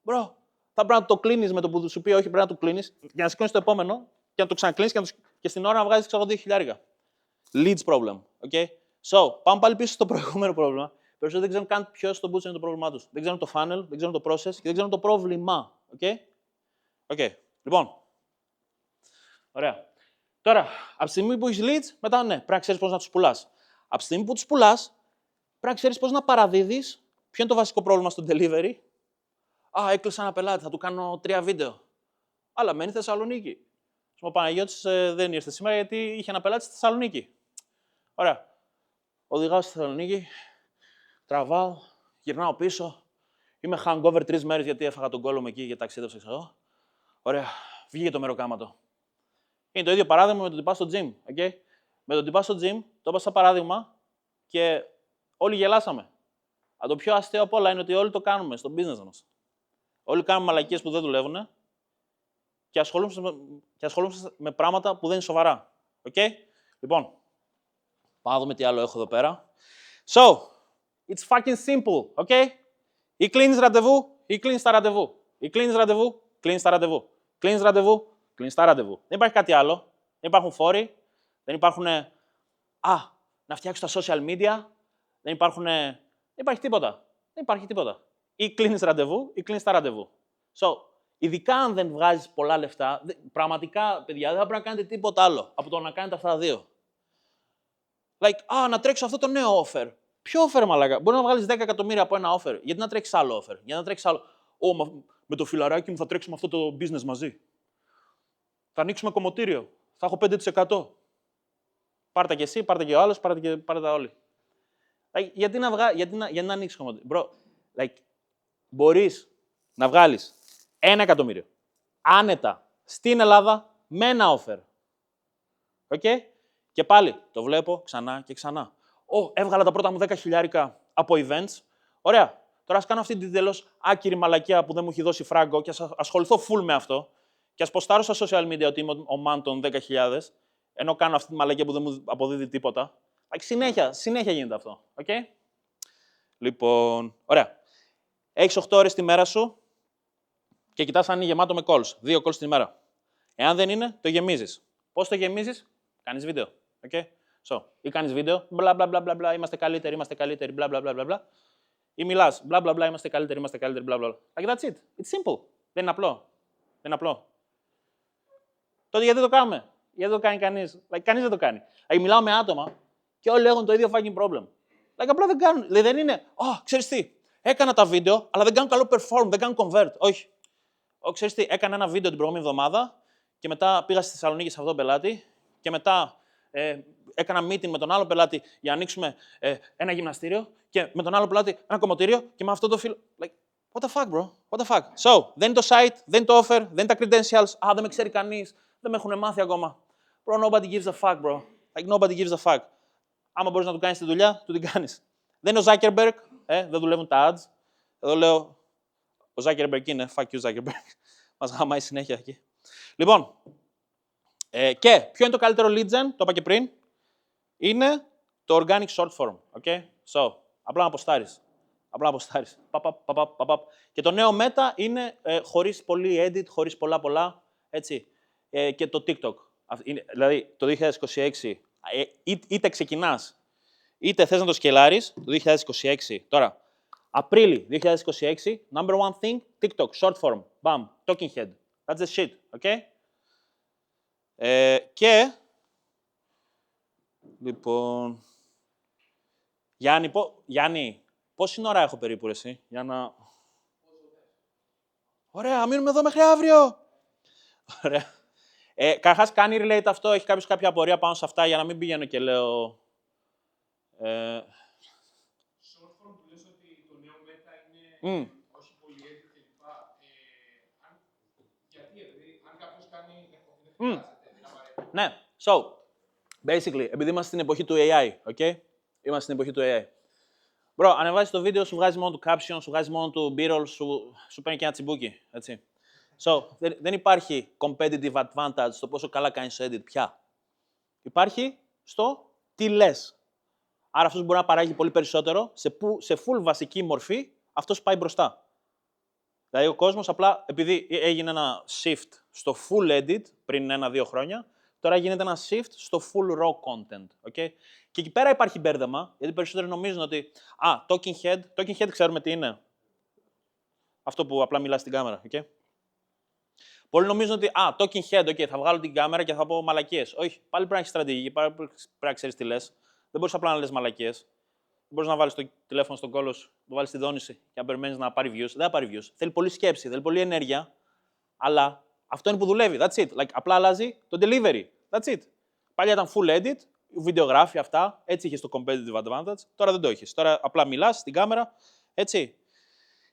Bro, θα πρέπει να το κλείνεις με το που σου πει όχι, πρέπει να το κλείνεις για να σηκώνεις το επόμενο και να το ξανακλίνεις και στην ώρα να βγάζεις 2.000. Leads problem. Okay? So, πάμε πάλι πίσω στο προηγούμενο πρόβλημα. Περισσότεροι δεν ξέρουν καν ποιο στο bootstrap είναι το πρόβλημά τους. Δεν ξέρουν το funnel, δεν ξέρουν το process και δεν ξέρουν το πρόβλημα. Okay? Λοιπόν. Ωραία. Τώρα, από τη στιγμή που έχεις leads, μετά ναι, πρέπει να ξέρεις πώς να τους πουλάς. Από τη στιγμή που τους πουλάς, πρέπει να ξέρεις πώς να παραδίδεις. Ποιο είναι το βασικό πρόβλημα στο delivery. Α, έκλεισα ένα πελάτη, θα του κάνω 3 βίντεο. Αλλά μένει στη Θεσσαλονίκη. Ο Παναγιώτης δεν ήρθε σήμερα γιατί είχε ένα πελάτη στη Θεσσαλονίκη. Ωραία. Οδηγάω στη Θεσσαλονίκη, τραβάω, γυρνάω πίσω. Είμαι hangover 3 μέρες γιατί έφαγα τον κόλλο μου εκεί και ταξίδευσα εγώ. Ωραία. Βγήκε το μεροκάματο. Είναι το ίδιο παράδειγμα με το ότι πας στο gym. Okay? Με το ότι πας στο gym, το είπα σαν παράδειγμα και όλοι γελάσαμε. Αλλά το πιο αστείο απ' όλα είναι ότι όλοι το κάνουμε στο business μας. Όλοι κάνουμε μαλακίες που δεν δουλεύουν και ασχολούμαστε με πράγματα που δεν είναι σοβαρά. Okay? Λοιπόν, πάμε να δούμε τι άλλο έχω εδώ πέρα. So, it's fucking simple, okay? Ή κλείνεις ραντεβού ή κλείνεις τα ραντεβού. Ή κλείνεις ραντεβού, κλείνεις τα ραντεβού. Κλείνεις ραντεβού, κλείνεις τα ραντεβού. Δεν υπάρχει κάτι άλλο. Δεν υπάρχουν φόροι. Δεν υπάρχουν. Να φτιάξεις τα social media. Δεν υπάρχει τίποτα. Δεν υπάρχει τίποτα. Ή κλείνεις ραντεβού ή κλείνεις τα ραντεβού. So, ειδικά αν δεν βγάζεις πολλά λεφτά, πραγματικά, παιδιά, δεν θα πρέπει να κάνετε τίποτα άλλο από το να κάνετε αυτά τα δύο. Να τρέξω αυτό το νέο offer. Ποιο offer, μαλάκα? Μπορεί να βγάλεις 10 εκατομμύρια από ένα offer. Γιατί να τρέξεις άλλο offer? Γιατί να τρέξεις άλλο. Με το φιλαράκι μου θα τρέξουμε αυτό το business μαζί. Θα ανοίξουμε κομμωτήριο. Θα έχω 5%. Πάρτε και εσύ, πάρτε και ο άλλος, πάρτε τα όλοι. Γιατί να ανοίξεις κομμωτήριο? Μπορείς να βγάλεις 1 εκατομμύριο άνετα στην Ελλάδα με ένα offer. Okay? Και πάλι το βλέπω ξανά και ξανά. Έβγαλα τα πρώτα μου 10.000 από events. Ωραία. Τώρα ας κάνω αυτή την τελώς άκυρη μαλακία που δεν μου έχει δώσει φράγκο και ας ασχοληθώ full με αυτό και ας ποστάρω στα social media ότι είμαι ο man των 10.000, ενώ κάνω αυτή τη μαλακία που δεν μου αποδίδει τίποτα. Συνέχεια γίνεται αυτό. Okay? Λοιπόν, ωραία. Έχεις 8 ώρες τη μέρα σου και κοιτάς αν είναι γεμάτο με calls. 2 calls την ημέρα. Εάν δεν είναι, το γεμίζεις. Πώς το γεμίζεις? Κάνεις βίντεο. Okay? Ή κάνεις βίντεο, μπλα μπλα μπλα μπλα, είμαστε καλύτεροι, μπλα μπλα μπλα μπλα. Ή μιλάς, μπλα μπλα μπλα, είμαστε καλύτεροι, μπλα μπλα. Like that's it. It's simple. Δεν είναι απλό. Τότε γιατί το κάνουμε? Γιατί το κάνει κανείς? Κανείς δεν το κάνει. Μιλάω με άτομα και όλοι έχουν το ίδιο fucking problem. Απλά δεν κάνουν. Δεν είναι, ξέρεις τι, έκανα τα βίντεο, αλλά δεν κάνουν καλό perform, δεν κάνουν convert. Όχι. Ξέρεις τι, έκανα ένα βίντεο την προηγούμενη εβδομάδα και μετά πήγα στη Θεσσαλονίκη σε αυτόν τον πελάτη και μετά έκανα meeting με τον άλλο πελάτη για να ανοίξουμε ένα γυμναστήριο και με τον άλλο πελάτη ένα κομμωτήριο και με αυτό το φίλο. What the fuck, bro? What the fuck? So, δεν είναι το site, δεν είναι το offer, δεν είναι τα credentials. Δεν με ξέρει κανείς, δεν με έχουν μάθει ακόμα. Bro, nobody gives a fuck, bro. Nobody gives a fuck. Άμα μπορείς να του κάνεις τη δουλειά, του την κάνεις. Δεν είναι ο Zuckerberg, δεν δουλεύουν τα ads. Εδώ λέω, ο Zuckerberg είναι, fuck you Zuckerberg. Μας γαμάει συνέχεια εκεί. Λοιπόν, και ποιο είναι το καλύτερο lead gen, το είπα και πριν, είναι το organic short form. Okay? So, απλά να αποστάρεις. Και το νέο meta είναι χωρίς πολύ edit, χωρίς πολλά, έτσι. Και το TikTok. Δηλαδή, το 2026, είτε ξεκινάς, είτε θες να το σκελάρεις, το 2026, τώρα, Απρίλη 2026, number one thing, TikTok, short form, bam, talking head. That's the shit, okay? Και, λοιπόν, Γιάννη, πόση ώρα έχω περίπου εσύ, για να... Ωραία, μείνουμε εδώ μέχρι αύριο. Ωραία. Καταρχάς, κάνει relate αυτό, έχει κάποιος κάποια απορία πάνω σε αυτά, για να μην πηγαίνω και λέω... Short form που λες ότι το νέο Meta είναι όχι πολύ edit κλπ. Γιατί, δηλαδή, αν κάποιος κάνει... Ναι, so, basically, επειδή είμαστε στην εποχή του AI, okay? Είμαστε στην εποχή του AI. Bro, ανεβάζεις το βίντεο, σου βγάζει μόνο του caption, σου βγάζει μόνο του b-roll, σου παίρνει και ένα τσιμπούκι, έτσι. So, δεν υπάρχει competitive advantage στο πόσο καλά κάνεις edit πια. Υπάρχει στο τι λες. Άρα αυτός μπορεί να παράγει πολύ περισσότερο, σε full βασική μορφή, αυτός πάει μπροστά. Δηλαδή ο κόσμος απλά, επειδή έγινε ένα shift στο full edit πριν 1-2 χρόνια, τώρα γίνεται ένα shift στο full raw content. Okay? Και εκεί πέρα υπάρχει μπέρδεμα, γιατί περισσότεροι νομίζουν ότι talking head ξέρουμε τι είναι. Αυτό που απλά μιλά στην κάμερα. Okay? Πολλοί νομίζουν ότι talking head, okay, θα βγάλω την κάμερα και θα πω μαλακίες. Όχι, πάλι πρέπει να έχει στρατηγική, πάλι πρέπει να ξέρει τι λες. Δεν μπορεί απλά να λες μαλακίες. Δεν μπορεί να βάλει το τηλέφωνο στον κόλο σου, το βάλει στη δόνηση και να περιμένει να πάρει views. Δεν θα πάρει views. Θέλει πολλή σκέψη, θέλει πολλή ενέργεια, αλλά αυτό είναι που δουλεύει. That's it. Like, απλά αλλάζει το delivery. That's it. Παλιά ήταν full edit, βιντεογράφη, αυτά. Έτσι είχε το competitive advantage. Τώρα δεν το έχει. Τώρα απλά μιλά στην κάμερα. Έτσι.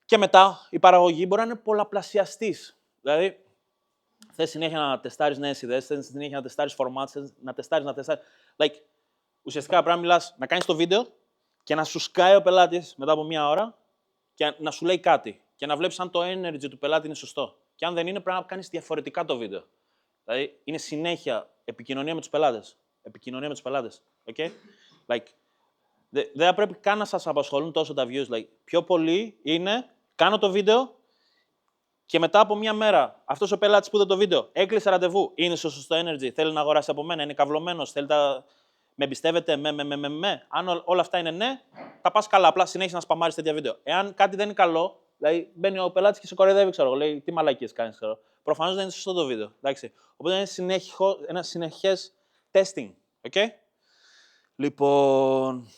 Και μετά η παραγωγή μπορεί να είναι πολλαπλασιαστή. Δηλαδή, θες συνέχεια να τεστάρεις νέες ιδέες, θες συνέχεια να τεστάρεις formats, θες να τεστάρεις. Like, ουσιαστικά πρέπει να μιλάς, να κάνεις το βίντεο και να σου σκάει ο πελάτης μετά από μία ώρα και να σου λέει κάτι. Και να βλέπεις αν το energy του πελάτη είναι σωστό. Και αν δεν είναι, πρέπει να κάνεις διαφορετικά το βίντεο. Δηλαδή, είναι συνέχεια επικοινωνία με τους πελάτες. Επικοινωνία με τους πελάτες. Okay? Like, δεν θα πρέπει καν να σας απασχολούν τόσο τα views. Like, πιο πολύ είναι, κάνω το βίντεο και μετά από μία μέρα, αυτός ο πελάτης που είδε το βίντεο έκλεισε ραντεβού, είναι στο σωστό energy, θέλει να αγοράσει από μένα, είναι καυλωμένος, θέλει με εμπιστεύεται, Αν όλα αυτά είναι ναι, θα πας καλά. Απλά συνέχισε να σπαμάρεις τέτοια βίντεο. Εάν κάτι δεν είναι καλό, δηλαδή μπαίνει ο πελάτης και σε κοροϊδεύει, ξέρω, λέει τι μαλακίες κάνεις, ξέρω. Προφανώς δεν είναι σωστό το βίντεο. Εντάξει. Οπότε είναι ένα συνεχές testing. Okay? Λοιπόν.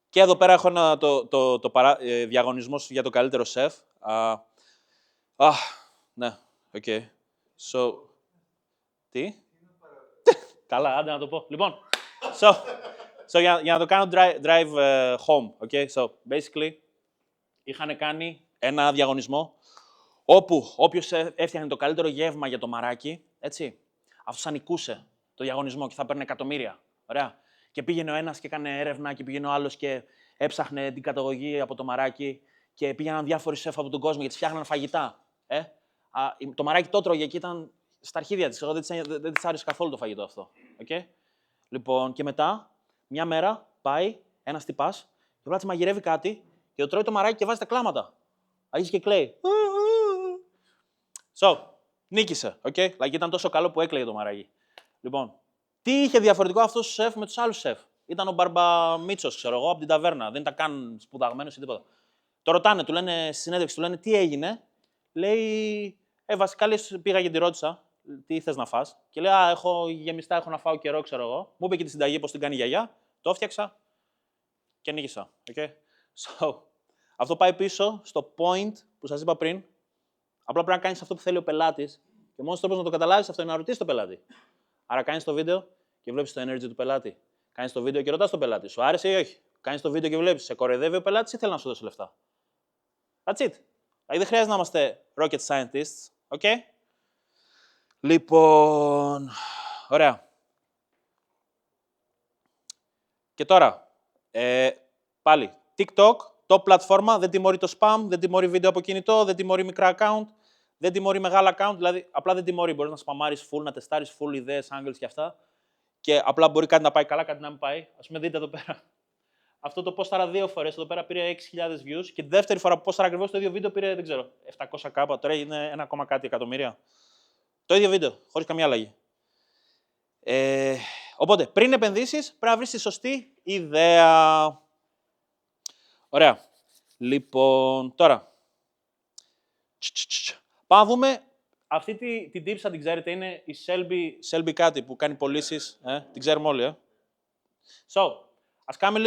Και εδώ πέρα έχω διαγωνισμό για το καλύτερο σεφ. Ναι, οκ. So, τι? Καλά, άντε να το πω. Λοιπόν, για να το κάνω drive home, okay? So, basically, είχαν κάνει ένα διαγωνισμό όπου όποιος έφτιαχνε το καλύτερο γεύμα για το μαράκι, έτσι, αυτός ανικούσε το διαγωνισμό και θα παίρνει εκατομμύρια. Ωραία. Και πήγαινε ο ένας και έκανε έρευνα και πήγαινε ο άλλος και έψαχνε την καταγωγή από το μαράκι και πήγαιναν διάφοροι σεφ από τον κόσμο γιατί φτιάχναν φαγητά. Το μαράκι το έτρωγε και ήταν στα αρχίδια της. Εγώ δεν της άρεσε καθόλου το φαγητό αυτό. Okay? Λοιπόν, και μετά, μια μέρα πάει ένας τυπάς και ο πλάτης μαγειρεύει κάτι και το τρώει το μαράκι και βάζει τα κλάματα. Αρχίζει και κλαίει. So, νίκησε. Okay? Like, ήταν τόσο καλό που έκλαιγε το μαράκι. Λοιπόν, τι είχε διαφορετικό αυτός ο σεφ με τους άλλους σεφ? Ήταν ο Μπαρμπαμίτσος, ξέρω εγώ, από την ταβέρνα. Δεν ήταν καν σπουδαγμένος ή τίποτα. Το ρωτάνε, του λένε στη συνέντευξη, του λένε τι έγινε. Λέει, βασικά πήγα και τη ρώτησα, τι θες να φας. Και λέει, έχω γεμιστά, έχω να φάω καιρό, ξέρω εγώ. Μου είπε και τη συνταγή πώς την κάνει η γιαγιά. Το έφτιαξα και νίκησα. Okay? So, αυτό πάει πίσω στο point που σας είπα πριν. Απλά πρέπει να κάνεις αυτό που θέλει ο πελάτης. Και μόνος τρόπος να το καταλάβεις αυτό είναι να ρωτήσεις τον πελάτη. Άρα κάνεις το βίντεο και βλέπεις το energy του πελάτη. Κάνεις το βίντεο και ρωτάς τον πελάτη. Σου άρεσε ή όχι? Κάνεις το βίντεο και βλέπεις, σε κοροϊδεύει ο πελάτης ή θέλει να σου δώσει λεφτά. That's it. Δηλαδή δεν χρειάζεται να είμαστε rocket scientists. Okay? Λοιπόν, ωραία. Και τώρα, πάλι, TikTok, top πλατφόρμα, δεν τιμωρεί το spam, δεν τιμωρεί βίντεο από κινητό, δεν τιμωρεί μικρά account, δεν τιμωρεί μεγάλα account, δηλαδή απλά δεν τιμωρεί. Μπορείς να σπαμάρεις full, να τεστάρεις full ιδέες, angles και αυτά. Και απλά μπορεί κάτι να πάει καλά, κάτι να μην πάει. Ας πούμε, δείτε εδώ πέρα. Αυτό το πόσταρα 2 φορές, εδώ πέρα πήρε 6.000 views και τη δεύτερη φορά που πόσταρα ακριβώς το ίδιο βίντεο πήρε, δεν ξέρω, 700k, τώρα είναι 1, κάτι εκατομμύρια. Το ίδιο βίντεο, χωρίς καμία αλλαγή. Οπότε, πριν επενδύσεις, πρέπει να βρεις τη σωστή ιδέα. Ωραία. Λοιπόν, τώρα. Πάμε να δούμε. Αυτή την tips, αν την ξέρετε, είναι η Selby κάτι που κάνει πωλήσεις. Την ξέρουμε όλοι, So, ας κάνουμε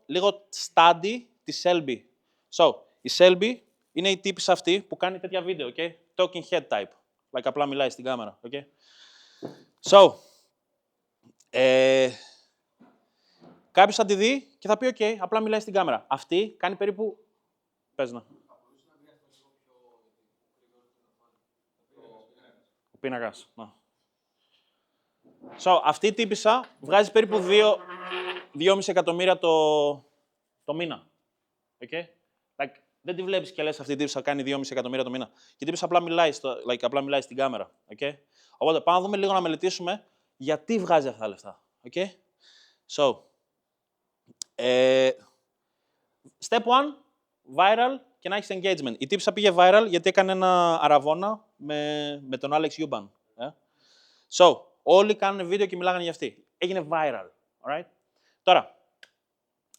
λίγο study τη Selby. So, η Selby είναι η τύπης αυτή που κάνει τέτοια βίντεο, okay? Talking head type. Like, απλά μιλάει στην κάμερα, okay? So, κάποιος θα τη δει και θα πει, ok, απλά μιλάει στην κάμερα. Αυτή κάνει περίπου... Πες να. Ο πίνακας. So, αυτή η τύπισσα βγάζει περίπου 2,5 εκατομμύρια το μήνα. Okay? Like, δεν τη βλέπεις και λες αυτή η τύπισσα κάνει 2,5 εκατομμύρια το μήνα. Και η τύπισσα απλά μιλάει στην κάμερα. Okay? Οπότε πάμε να δούμε λίγο να μελετήσουμε γιατί βγάζει αυτά τα λεφτά. Okay? So, step 1, viral, και να έχεις engagement. Η τύψα πήγε viral γιατί έκανε ένα αραβόνα με τον Alex Yuban. So, όλοι κάνουν βίντεο και μιλάγανε για αυτή. Έγινε viral. Alright? Τώρα,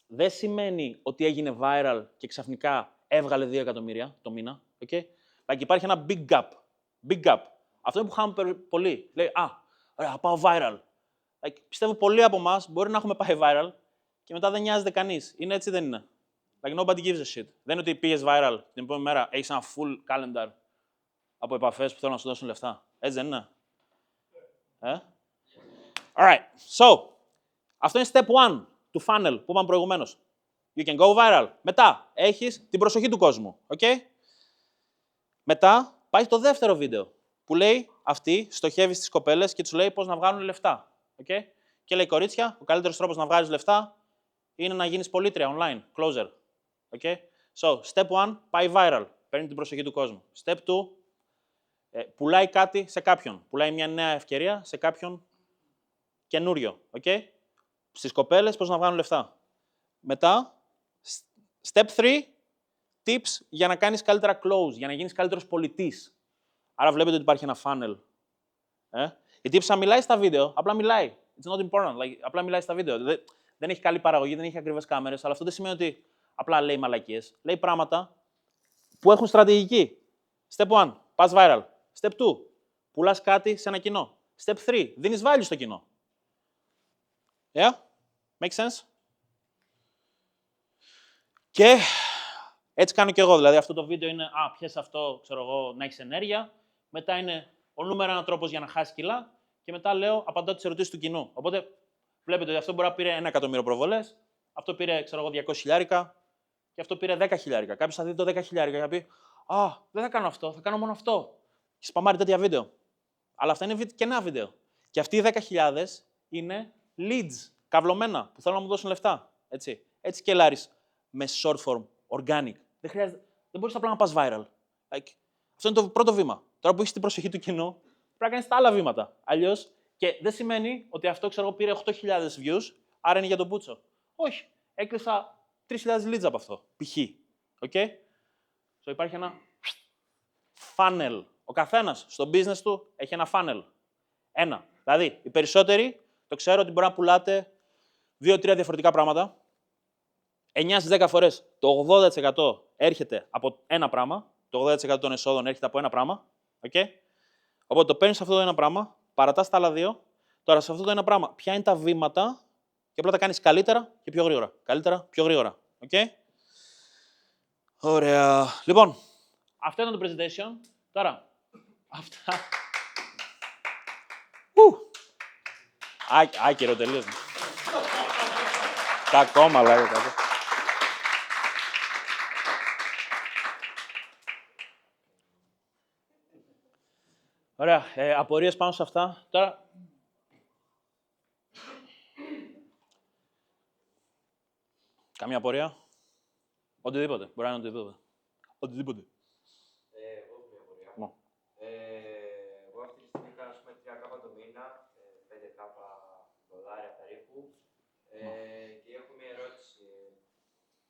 δεν σημαίνει ότι έγινε viral και ξαφνικά έβγαλε 2 εκατομμύρια το μήνα. Okay? Like, υπάρχει ένα big gap. Big gap. Αυτό είναι που χάμε πολύ. Λέει, ωραία, θα πάω viral. Like, πιστεύω πολλοί από εμάς μπορεί να έχουμε πάει viral και μετά δεν νοιάζεται κανείς. Είναι έτσι, δεν είναι. Like, nobody gives a shit. Δεν είναι ότι πήγες viral την επόμενη μέρα, έχεις ένα full calendar από επαφές που θέλουν να σου δώσουν λεφτά. Έτσι δεν είναι. Alright, so, αυτό είναι step 1 του funnel που είπαμε προηγουμένως. You can go viral. Μετά, έχεις την προσοχή του κόσμου. Okay? Μετά, πάει στο δεύτερο βίντεο που λέει αυτή στοχεύει στις κοπέλες και τους λέει πώς να βγάλουν λεφτά. Okay? Και λέει, κορίτσια, ο καλύτερος τρόπος να βγάλεις λεφτά είναι να γίνεις πολίτρια online, closer. Okay? So, step 1, πάει viral. Παίρνει την προσοχή του κόσμου. Step 2, πουλάει κάτι σε κάποιον. Πουλάει μια νέα ευκαιρία σε κάποιον καινούριο. Okay? Στις κοπέλες πώς να βγάλουν λεφτά. Μετά, step 3, tips για να κάνεις καλύτερα close, για να γίνεις καλύτερος πολιτής. Άρα βλέπετε ότι υπάρχει ένα funnel. Η τύψα μιλάει στα βίντεο, απλά μιλάει. It's not important. Like, απλά μιλάει στα βίντεο. Δεν έχει καλή παραγωγή, δεν έχει ακριβές κάμερες, αλλά αυτό δεν σημαίνει ότι απλά λέει μαλακίες. Λέει πράγματα που έχουν στρατηγική. Step 1, πας viral. Step 2, πουλάς κάτι σε ένα κοινό. Step 3, δίνεις value στο κοινό. Yeah? Make sense? Και έτσι κάνω και εγώ. Δηλαδή, αυτό το βίντεο είναι, πιες αυτό, ξέρω εγώ, να έχεις ενέργεια. Μετά είναι ο νούμερο 1 τρόπος για να χάσεις κιλά. Και μετά λέω, απαντάω τις ερωτήσεις του κοινού. Οπότε, βλέπετε ότι αυτό μπορεί να πήρε 1 εκατομμύριο προβολές, αυτό πήρε, ξέρω εγώ, 200 χιλιάρικα και αυτό πήρε 10 χιλιάρικα. Κάποιος θα δει το 10 χιλιάρικα και θα πει, δεν θα κάνω αυτό, θα κάνω μόνο αυτό. Και σπαμάρει τέτοια βίντεο. Αλλά αυτά είναι κενά βίντεο. Και αυτοί οι 10.000 είναι leads, καυλωμένα, που θέλουν να μου δώσουν λεφτά. Έτσι σκελάρεις με short form, organic. Δεν μπορείς απλά να πας viral. Like, αυτό είναι το πρώτο βήμα. Τώρα που έχεις την προσοχή του κοινού, πρέπει να κάνεις τα άλλα βήματα. Αλλιώς, και δεν σημαίνει ότι αυτό, ξέρω εγώ, πήρε 8.000 views, άρα είναι για τον Μπούτσο. Όχι. Έκλεισα 3.000 leads από αυτό. Π.χ. Okay? So, υπάρχει ένα funnel. Ο καθένας στο business του έχει ένα funnel. Ένα. Δηλαδή, οι περισσότεροι το ξέρω ότι μπορεί να πουλάτε 2-3 διαφορετικά πράγματα. 9 στις 10 φορές το 80% έρχεται από ένα πράγμα. Το 80% των εσόδων έρχεται από ένα πράγμα. Okay? Οπότε το παίρνεις αυτό το ένα πράγμα, παρατάς τα άλλα δύο. Τώρα σε αυτό το ένα πράγμα, ποια είναι τα βήματα και απλά τα κάνεις καλύτερα και πιο γρήγορα. Καλύτερα, πιο γρήγορα. Okay? Ωραία. Λοιπόν, αυτό ήταν το presentation. Τώρα, αυτά. Άκυρο τελείως. Κακό μαλάκα. Ωραία. Απορίες πάνω σε αυτά. Τώρα... Καμία απορία. Οτιδήποτε. Μπορεί να είναι οτιδήποτε. Οτιδήποτε. Εγώ έχω μια απορία. Εγώ αυτή τη στιγμή κάνω 3K το μήνα, 5K δολάρια περίπου. Και έχω μια ερώτηση.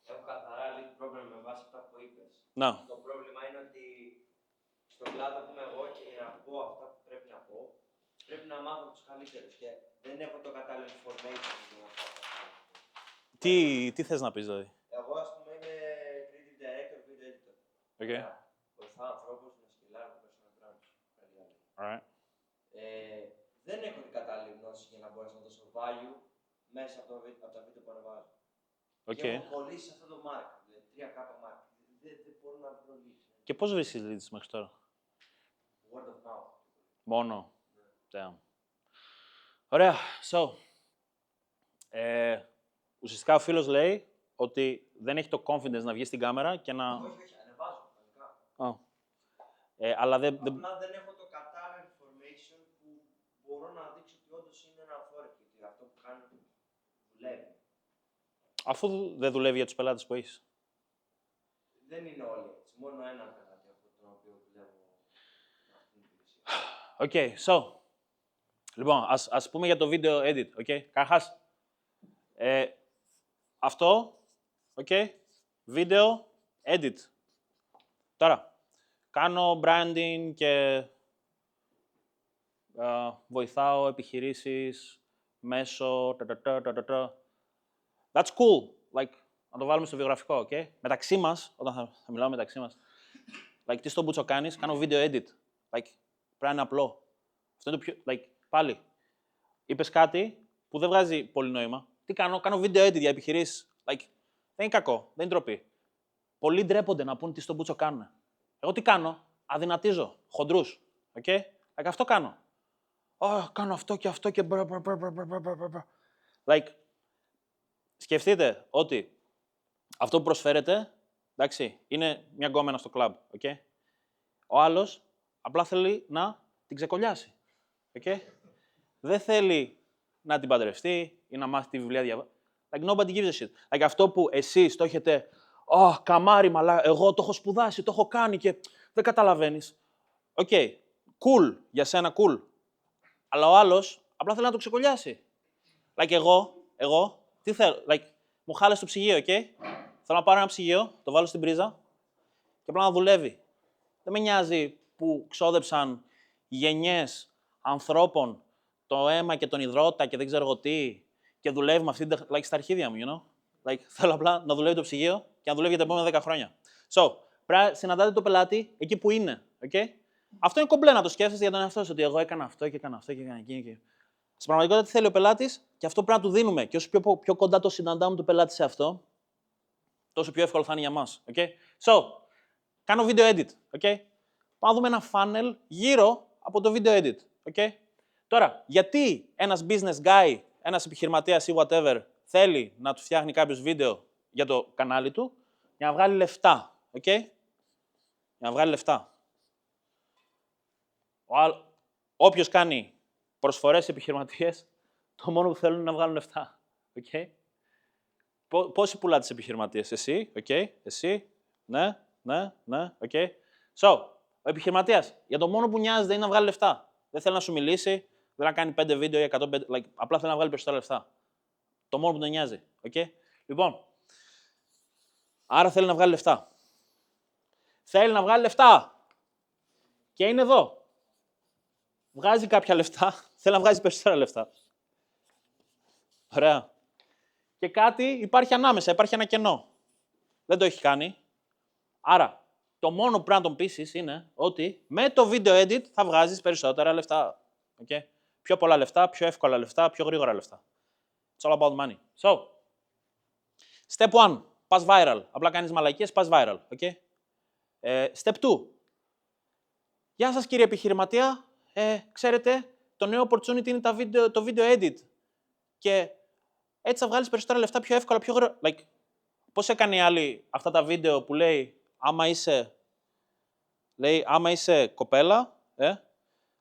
Έχω καθαρά lead problem με βάση αυτά που είπες. Να. Το πρόβλημα είναι ότι στον κλάδο που είμαι εγώ και για να πω αυτά που πρέπει να πω, πρέπει να μάθω τους καλύτερους και δεν έχω το κατάλληλο information για να πω αυτά. Τι θες να πεις, δηλαδή? Εγώ, ας πούμε, είμαι creative director, video editor. Okay. Βοηθάω ανθρώπους να σκυλάρουν personal brands. Alright. Δεν έχω την κατάλληλη γνώση για να μπορέσω να δώσω value μέσα από τα βίντεο που ανεβάζω. Okay. Και έχω κολλήσει σε αυτό το market, δηλαδή 3K market. Δεν μπορώ να βρω λύση. Και πώς βρίσκεις leads μέχρι τώρα? Word of mouth. Μόνο. Damn. Ωραία. So, ουσιαστικά ο φίλος λέει ότι δεν έχει το confidence να βγει στην κάμερα και να... Όχι, ανεβάζω κανονικά. Αλλά Απλά δεν έχω το κατάλληλο information που μπορώ να δείξω ότι όντως είναι ένα authority, ότι αυτό που κάνω δουλεύει. Αφού δεν δουλεύει για τους πελάτες που έχεις. Δεν είναι όλοι έτσι. Μόνο έναν πελάτη έχω τον οποίο δουλεύω με αυτήν την υπηρεσία. Okay, so. Λοιπόν, ας πούμε για το video edit, okay. Καταρχάς, αυτό, okay, video edit. Τώρα, κάνω branding και βοηθάω επιχειρήσεις μέσω... That's cool. Like, να το βάλουμε στο βιογραφικό, okay? Μεταξύ μας, όταν θα μιλάω μεταξύ μας, like, τι στον Μπούτσο κάνεις, κάνω video edit. Like, πρέπει να είναι απλό. Αυτό είναι το πιο... Like, πάλι, είπες κάτι που δεν βγάζει πολύ νόημα. Τι κάνω, κάνω video edit για επιχειρήσεις. Like, δεν είναι κακό, δεν είναι ντροπή. Πολλοί ντρέπονται να πούν τι στον Μπούτσο κάνουν. Εγώ τι κάνω, αδυνατίζω, χοντρούς. Okay? Like, αυτό κάνω. Κάνω αυτό και αυτό και... Like, σκεφτείτε ότι αυτό που προσφέρετε, εντάξει, είναι μια γκόμενα στο κλαμπ, okay? Ο άλλος απλά θέλει να την ξεκολλιάσει, okay? Δεν θέλει να την παντρευτεί ή να μάθει τη βιβλία διαβάζει. Like, nobody gives a shit. Like, αυτό που εσείς το έχετε, καμάρι, μαλά, εγώ το έχω σπουδάσει, το έχω κάνει και δεν καταλαβαίνεις. Οκ, cool, για σένα cool. Αλλά ο άλλος απλά θέλει να το ξεκολλιάσει. Like, εγώ, τι θέλω, like, μου χάλεσε το ψυγείο, okay? Θέλω να πάρω ένα ψυγείο, το βάλω στην πρίζα και απλά να δουλεύει. Δεν με νοιάζει που ξόδεψαν γενιές ανθρώπων το αίμα και τον υδρότα και δεν ξέρω εγώ τι και δουλεύει με αυτή την, like, στα αρχίδια μου, you know? Like, θέλω απλά να δουλεύει το ψυγείο και να δουλεύει για τα επόμενα 10 χρόνια. So, πρέπει να συναντάτε το πελάτη εκεί που είναι, okay? Αυτό είναι κομπλέ να το σκέφτεσαι για τον εαυτό σου, ότι εγώ έκανα αυτό και έκανα αυτό και έκανα εκείνο. Και... Στην πραγματικότητα, τι θέλει ο πελάτης και αυτό πρέπει να του δίνουμε. Και όσο πιο κοντά το συναντάμε το πελάτη σε αυτό, τόσο πιο εύκολο θα είναι για μας. Okay? So, κάνω video edit. Okay? Πάμε να δούμε ένα funnel γύρω από το video edit. Okay? Τώρα, γιατί ένας business guy, ένας επιχειρηματίας ή whatever, θέλει να του φτιάχνει κάποιος βίντεο για το κανάλι του, για να βγάλει λεφτά. Okay? Για να βγάλει λεφτά. Όποιος κάνει προσφορές επιχειρηματίες, το μόνο που θέλουν είναι να βγάλουν λεφτά. Okay? Πόσοι πουλάτε τις επιχειρηματίες, εσύ, okay? Εσύ, ναι, okay. So, ο επιχειρηματίας, για το μόνο που νοιάζεται είναι να βγάλει λεφτά. Δεν θέλει να σου μιλήσει, δεν να κάνει 5 βίντεο ή 105, like, απλά θέλει να βγάλει περισσότερα λεφτά. Το μόνο που τον νοιάζει, okay? Λοιπόν, άρα θέλει να βγάλει λεφτά. Θέλει να βγάλει λεφτά. Και είναι εδώ. Βγάζει κάποια λεφτά, θέλει να βγάζει περισσότερα λεφτά. Ωραία. Και κάτι υπάρχει ανάμεσα, υπάρχει ένα κενό. Δεν το έχει κάνει. Άρα, το μόνο που πρέπει να τον πείσεις είναι ότι με το video edit θα βγάζεις περισσότερα λεφτά. Okay? Πιο πολλά λεφτά, πιο εύκολα λεφτά, πιο γρήγορα λεφτά. It's all about money. So, step 1, pass viral. Απλά κάνεις μαλακίες, pass viral. Okay? Step 2. Γεια σας κύριε επιχειρηματία. Ξέρετε, το νέο opportunity είναι το video edit. Και έτσι θα βγάλεις περισσότερα λεφτά πιο εύκολα, πιο γρήγορα. Like, πώς έκανε η άλλη αυτά τα βίντεο που λέει άμα είσαι κοπέλα,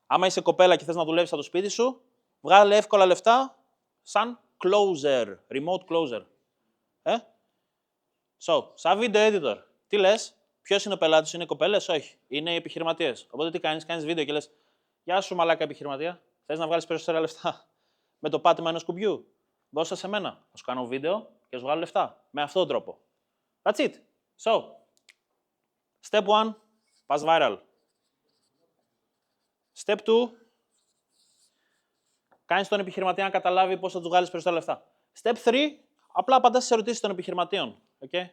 άμα είσαι κοπέλα και θες να δουλεύεις από το σπίτι σου, βγάλε εύκολα λεφτά σαν closer, remote closer. So, σαν video editor, τι λες, ποιος είναι ο πελάτης σου, είναι οι κοπέλες, όχι, είναι οι επιχειρηματίες. Οπότε τι κάνεις βίντεο και λες, γεια σου μαλάκα επιχειρηματία, θες να βγάλεις περισσότερα λεφτά με το πάτημα ενός κουμπιού. Δώσε σε μένα, θα σου κάνω βίντεο και σου βγάλω λεφτά. Με αυτόν τον τρόπο. That's it. So, step 1, pass viral. Step 2, κάνεις τον επιχειρηματία να καταλάβει πώς θα του βγάλεις περισσότερα λεφτά. Step 3, απλά απαντάς στις ερωτήσεις των επιχειρηματίων. Okay?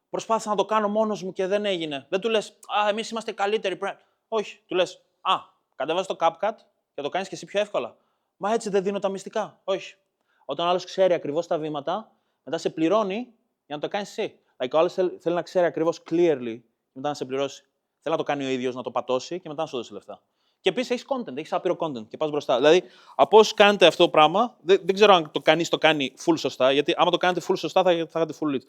Προσπάθησα να το κάνω μόνος μου και δεν έγινε. Δεν του λες, εμείς είμαστε καλύτεροι. Όχι, του λες, κατέβαζε το CapCut και το κάνεις και εσύ πιο εύκολα. Μα έτσι δεν δίνω τα μυστικά. Όχι. Όταν ο άλλος ξέρει ακριβώς τα βήματα, μετά σε πληρώνει για να το κάνεις εσύ. Like, ο άλλος θέλει να ξέρει ακριβώς clearly και μετά να σε πληρώσει. Θέλει να το κάνει ο ίδιος, να το πατώσει και μετά να σου δώσει λεφτά. Και επίσης έχεις content, έχεις άπειρο content και πας μπροστά. Δηλαδή, από όσοι κάνετε αυτό το πράγμα, δεν ξέρω αν το κάνει full σωστά, γιατί άμα το κάνετε full σωστά θα έχετε full leads.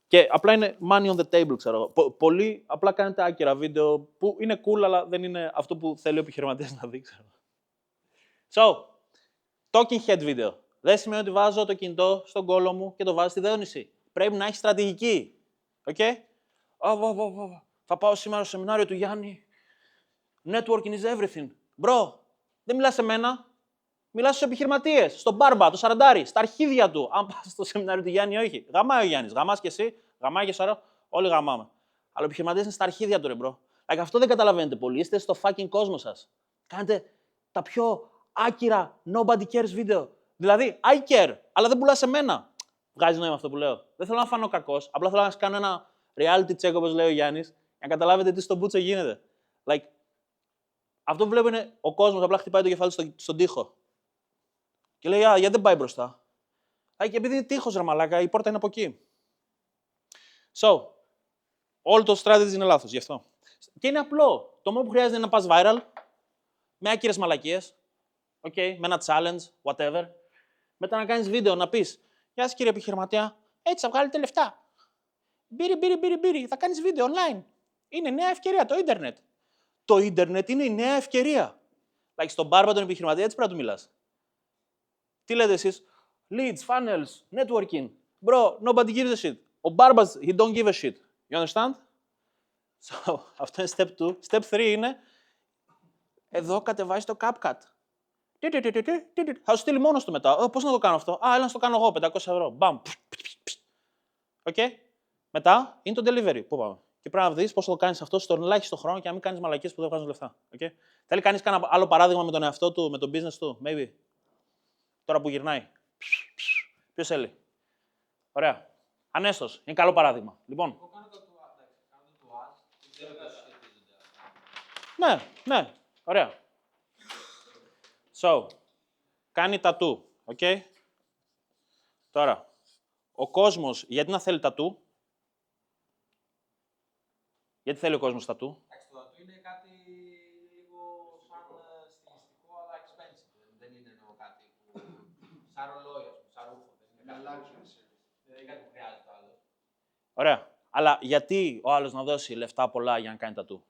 Και απλά είναι money on the table, ξέρω εγώ. Πολλοί απλά κάνετε άκυρα βίντεο που είναι cool, αλλά δεν είναι αυτό που θέλει ο επιχειρηματίας να δει, ξέρω. So, talking head video. Δεν σημαίνει ότι βάζω το κινητό στον κόλο μου και το βάζω στη δόνηση. Πρέπει να έχει στρατηγική. Okay? Θα πάω σήμερα στο σεμινάριο του Γιάννη. Networking is everything. Bro, δεν μιλάς σε μένα. Μιλάς στους επιχειρηματίες, στον μπάρμπα, το σαραντάρι, στα αρχίδια του. Αν πας στο σεμινάριο του Γιάννη, όχι. Γαμάει ο Γιάννης. Γαμάς και εσύ, γαμάει και Σαρά. Όλοι γαμάμε. Αλλά οι επιχειρηματίες είναι στα αρχίδια του, ρε μπρο. Like, αυτό δεν καταλαβαίνετε πολύ. Είστε στο fucking κόσμο σας. Κάνετε τα πιο άκυρα nobody cares βίντεο. Δηλαδή, I care, αλλά δεν πουλάς σε μένα. Βγάζει νόημα αυτό που λέω. Δεν θέλω να φανώ κακός. Απλά θέλω να σας κάνω ένα reality check, όπως λέει ο Γιάννης, για να καταλάβετε τι στον Μπούτσο γίνεται. Like, αυτό που βλέπω είναι ο κόσμος απλά χτυπάει το κεφάλι στον τοίχο. Και λέει, γιατί δεν πάει μπροστά. Και επειδή είναι τείχος, ρε μαλάκα, η πόρτα είναι από εκεί. So, όλο το strategy είναι λάθος, γι' αυτό. Και είναι απλό. Το μόνο που χρειάζεται είναι να πας viral, με άκυρες μαλακίες, okay, με ένα challenge, whatever. Μετά να κάνεις βίντεο, να πεις, γεια σας κύριε επιχειρηματία, έτσι θα βγάλετε λεφτά. Μπύρι, θα κάνεις βίντεο online. Είναι νέα ευκαιρία, το ίντερνετ. Το ίντερνετ είναι η νέα ευκαιρία. Like, στον μπάρμπα τον επιχειρηματία, έτσι πρέπει να του μιλάς. Τι λέτε εσείς, leads, funnels, networking. Bro, nobody gives a shit. Ο μπάρμπας, he don't give a shit. You understand? So, αυτό είναι step 2. Step 3 είναι, εδώ κατεβάζει το CapCut. Θα σου στείλει μόνος του μετά. Πώς να το κάνω αυτό? Έλα να το κάνω εγώ, 500 ευρώ. Μπαμ. Οκ. Μετά είναι το delivery. Πού πάμε? Και πρέπει να δεις πώς θα το κάνεις αυτό στον ελάχιστο χρόνο και να μην κάνεις μαλακίες που δεν βγάζουν λεφτά. Okay? Θέλει κανείς κανένα άλλο παράδειγμα με τον εαυτό του, με το business του, maybe. Τώρα που γυρνάει. Ποιος θέλει? Ωραία. Ανέστος. Είναι καλό παράδειγμα. Λοιπόν. Εγώ κάνω το τουάζ, δεν ξέρω πώς σχετίζονται αυτά. Ναι. Ωραία. So, κάνει τατού. Okay? Τώρα, ο κόσμος, γιατί να θέλει τατού? Γιατί θέλει ο κόσμος τατού? Εντάξει, το τατού είναι κάτι λίγο σαν στιλιστικό, αλλά expensive. Δεν είναι εννοώ κάτι που. Σαν ρολόι, σαν ρούχο. Δεν είναι κάτι δεν είναι κάτι που χρειάζεται άλλο. Ωραία. Αλλά γιατί ο άλλος να δώσει λεφτά πολλά για να κάνει τατού?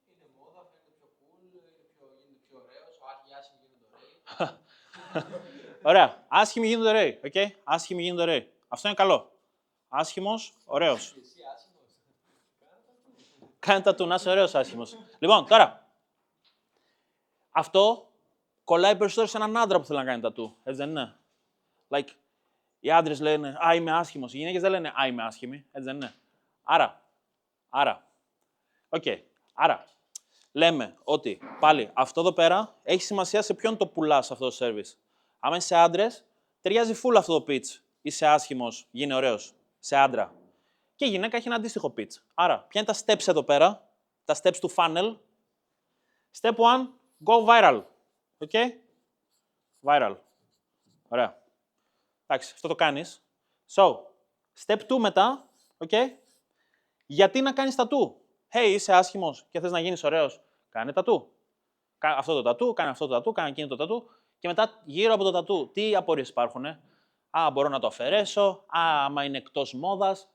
Είναι μόδα, φαίνεται πιο cool, γίνεται πιο ωραίος, άρχι άσχημοι γίνονται ωραίοι. Ωραία. Άσχημοι γίνονται ωραίοι. Okay? Άσχημοι γίνονται ωραίοι. Αυτό είναι καλό. Άσχημος, ωραίος. Εσύ άσχημος. Κάνε τατού, να είσαι ωραίος άσχημος. Λοιπόν, τώρα. Αυτό κολλάει περισσότερο σε έναν άντρα που θέλει να κάνει τατού. Έτσι δεν είναι? Like, οι άντρες λένε «Α, είμαι άσχημος». Οι γυναίκες δεν λένε «Α, είμαι άσχημη». Έτσι δεν είναι? Άρα, λέμε ότι πάλι αυτό εδώ πέρα έχει σημασία σε ποιον το πουλάς αυτό το service. Άμα είσαι άντρες, ταιριάζει full αυτό το pitch. Είσαι άσχημος, γίνει ωραίος. Σε άντρα. Και η γυναίκα έχει ένα αντίστοιχο pitch. Άρα, ποια είναι τα steps εδώ πέρα, τα steps του funnel. Step 1, go viral. Okay? Viral. Ωραία. Εντάξει, αυτό το κάνεις. So, step 2 μετά, okay? Γιατί να κάνεις τατού? Hey, είσαι άσχημος και θες να γίνεις ωραίος. Κάνε τατού. Αυτό το τατού, κάνε αυτό το τατού, κάνε εκείνο το τατού. Και μετά γύρω από το τατού, τι απορίες υπάρχουν? Μπορώ να το αφαιρέσω. Άμα είναι εκτός μόδας,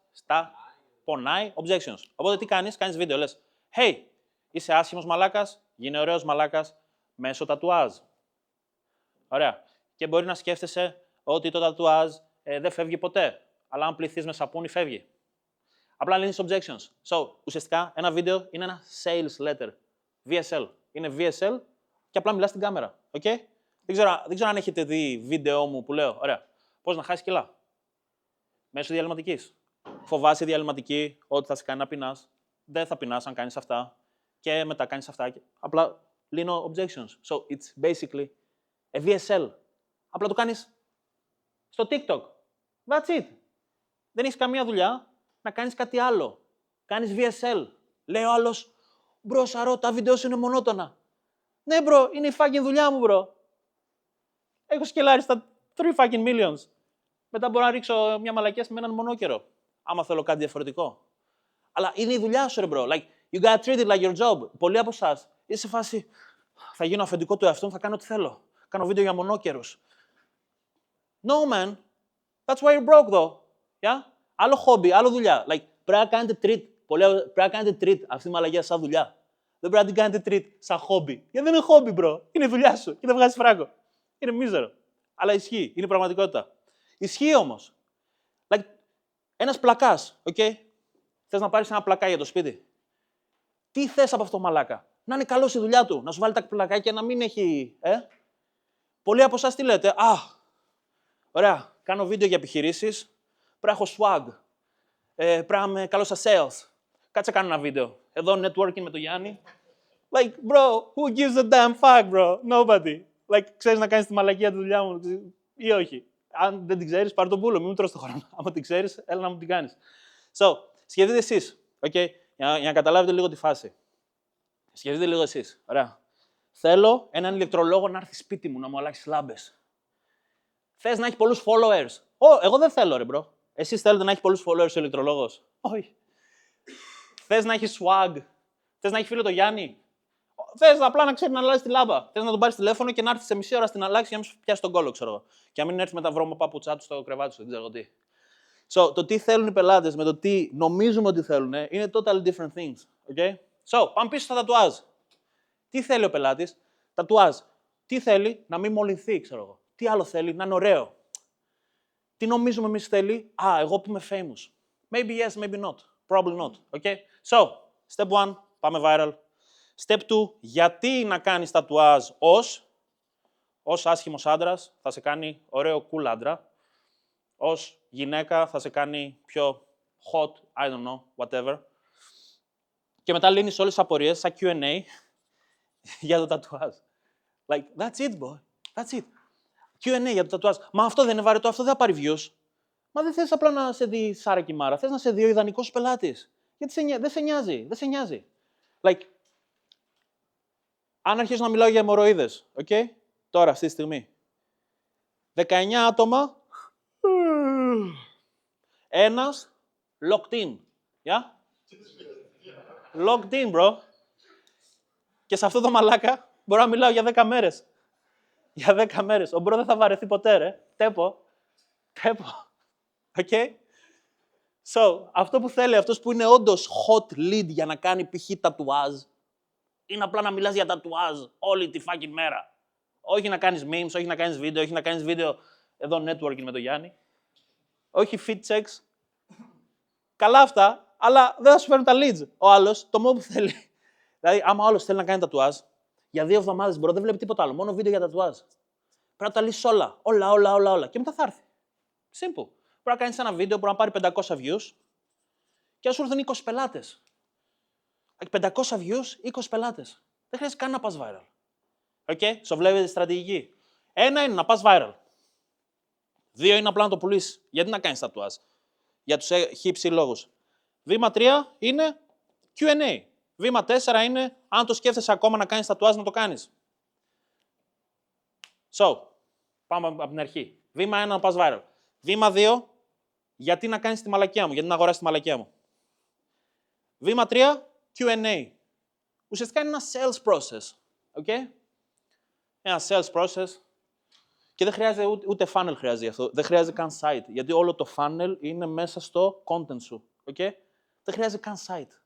πονάει. Objections. Οπότε τι κάνεις? Κάνεις βίντεο, λες hey, είσαι άσχημος μαλάκας, γίνε ωραίος μαλάκας μέσω τατουάζ. Ωραία. Και μπορεί να σκέφτεσαι ότι το τατουάζ δεν φεύγει ποτέ. Αλλά αν πληθείς με σαπούνι, φεύγει. Απλά λύνεις objections. So, ουσιαστικά ένα βίντεο είναι ένα sales letter. VSL. Είναι VSL και απλά μιλάς στην κάμερα. Okay? Δεν ξέρω αν έχετε δει βίντεο μου που λέω, ωραία, πώς να χάσεις κιλά. Μέσω διαλυματικής. Φοβάσαι διαλυματική ότι θα σε κάνει να πεινάς. Δεν θα πεινάς αν κάνεις αυτά. Και μετά κάνεις αυτά. Και απλά λύνω objections. So, it's basically a VSL. Απλά το κάνεις στο TikTok. That's it. Δεν έχεις καμία δουλειά να κάνεις κάτι άλλο. Κάνεις VSL. Λέει ο άλλος, μπρο, Σαρώ, τα βίντεο σου είναι μονότονα. Ναι, μπρο, είναι η fucking δουλειά μου, μπρο. Έχω σκελάρει στα 3 fucking millions. Μετά μπορώ να ρίξω μια μαλακία με έναν μονόκερο. Άμα θέλω κάτι διαφορετικό. Αλλά είναι η δουλειά σου, ρε, μπρο. Like, you gotta treat it like your job. Πολλοί από εσάς είσαι σε φάση, θα γίνω αφεντικό του εαυτού μου, θα κάνω ό,τι θέλω. Κάνω βίντεο για μονόκερους. No, man. That's why you're broke, though. Yeah? Άλλο χόμπι, άλλο δουλειά. Like, πρέπει να κάνετε treat. Πρέπει να κάνετε treat αυτή τη μαλακία σαν δουλειά. Δεν πρέπει να την κάνετε treat σαν χόμπι. Γιατί δεν είναι χόμπι, bro. Είναι η δουλειά σου και δεν βγάζει φράγκο. Είναι μίζερο. Αλλά ισχύει. Είναι πραγματικότητα. Ισχύει όμως. Like, ένας πλακάς, okay? Θες να πάρεις ένα πλακά για το σπίτι. Τι θες από αυτό το μαλάκα? Να είναι καλός στη δουλειά του. Να σου βάλει τα πλακάκια να μην έχει. Πολλοί από εσάς τι λέτε? Ωραία. Κάνω βίντεο για επιχειρήσεις. Πρέπει να έχω swag. Πρέπει να είμαι καλός στα sales. Κάτσε κάνω ένα βίντεο. Εδώ networking με τον Γιάννη. Like, bro, who gives a damn fuck, bro? Nobody. Like, ξέρεις να κάνεις τη μαλακία τη δουλειά μου ή όχι. Αν δεν την ξέρεις, πάρε τον πούλο, μην μου τρως το χρόνο. Αν την ξέρεις, έλα να μου την κάνεις. So, σκεφτείτε εσείς, okay, για να καταλάβετε λίγο τη φάση. Σκεφτείτε λίγο εσείς. Ωραία. Θέλω έναν ηλεκτρολόγο να έρθει σπίτι μου να μου αλλάξει λάμπες. Θες να έχει πολλούς followers? Εγώ δεν θέλω, ρε, bro. Εσείς θέλετε να έχει πολλούς followers ο ηλεκτρολόγος? Όχι. Θες να έχει swag? Θες να έχει φίλο το Γιάννη? Θες απλά να ξέρει να αλλάζει τη λάμπα? Θες να τον πάρεις τηλέφωνο και να έρθει σε μισή ώρα στην αλλάξη για να μην σου πιάσει τον κόλλο, ξέρω εγώ. Και να μην έρθει με τα βρώμα παπουτσά του στο κρεβάτι σου, δεν ξέρω τι. So, το τι θέλουν οι πελάτες με το τι νομίζουμε ότι θέλουν είναι totally different things. Okay? So, πάμε πίσω στα τατουάζ. Τι θέλει ο πελάτης? Τατουάζ. Τι θέλει? Να μην μολυνθεί, ξέρω εγώ. Τι άλλο θέλει? Να είναι ωραίο. Τι νομίζουμε εμείς θέλει? Εγώ που είμαι famous. Maybe yes, maybe not. Probably not. Okay? So, step 1, πάμε viral. Step 2, γιατί να κάνεις τατουάζ ως άσχημος άντρας θα σε κάνει ωραίο cool άντρα. Ως γυναίκα θα σε κάνει πιο hot, I don't know, whatever. Και μετά λύνεις όλες τις απορίες σαν Q&A για το τατουάζ. Like, that's it, boy. That's it. Q&A για το τατουάζ. Μα αυτό δεν είναι βαρετό, αυτό δεν θα πάρει views. Μα δεν θες απλά να σε δει Σάρα και Μάρα. Θες να σε δει ο ιδανικός πελάτης. Γιατί δεν σε νοιάζει. Δεν σε νοιάζει. Like, αν αρχίσω να μιλάω για αιμορροίδες, okay? Τώρα, αυτή τη στιγμή. 19 άτομα. Ένας locked in. Yeah? Locked in, bro. Και σε αυτό το μαλάκα μπορώ να μιλάω για 10 μέρες. Για 10 μέρες. Ο μπρο δεν θα βαρεθεί ποτέ, ρε. Τέπο. Okay? So, αυτό που θέλει, αυτός που είναι όντως hot lead για να κάνει π.χ. τατουάζ, είναι απλά να μιλάς για τατουάζ όλη τη fucking μέρα. Όχι να κάνεις memes, όχι να κάνεις βίντεο, όχι να κάνεις βίντεο εδώ networking με τον Γιάννη. Όχι fit checks. Καλά αυτά, αλλά δεν θα σου φέρουν τα leads. Ο άλλος, το μόνο που θέλει. Δηλαδή, άμα ο άλλος θέλει να κάνει τατουάζ, για 2 εβδομάδες δεν βλέπει τίποτα άλλο. Μόνο βίντεο για τατουάζ. Πρέπει να τα λύσεις όλα. Όλα. Και μετά θα έρθει. Simple. Πρέπει να κάνεις ένα βίντεο που να πάρει 500 views και να σου έρθουν 20 πελάτες. 500 views, 20 πελάτες. Δεν χρειάζεται καν να πας viral. Okay? So, βλέπετε τη στρατηγική. 1 είναι να πας viral. 2 είναι απλά να το πουλήσεις. Γιατί να κάνεις τατουάζ? Για τους χύψη λόγους. Βήμα 3 είναι Q&A. Βήμα 4 είναι, αν το σκέφτεσαι ακόμα να κάνεις τατουάζ, να το κάνεις. So, πάμε από την αρχή. Βήμα 1, να πας viral. Βήμα 2, γιατί να κάνεις τη μαλακία μου, γιατί να αγοράσεις τη μαλακία μου. Βήμα 3, Q&A. Ουσιαστικά είναι ένα sales process. Okay? Ένα sales process. Και δεν χρειάζεται ούτε funnel χρειάζεται αυτό. Δεν χρειάζεται καν site. Γιατί όλο το funnel είναι μέσα στο content σου. Okay? Δεν χρειάζεται καν site.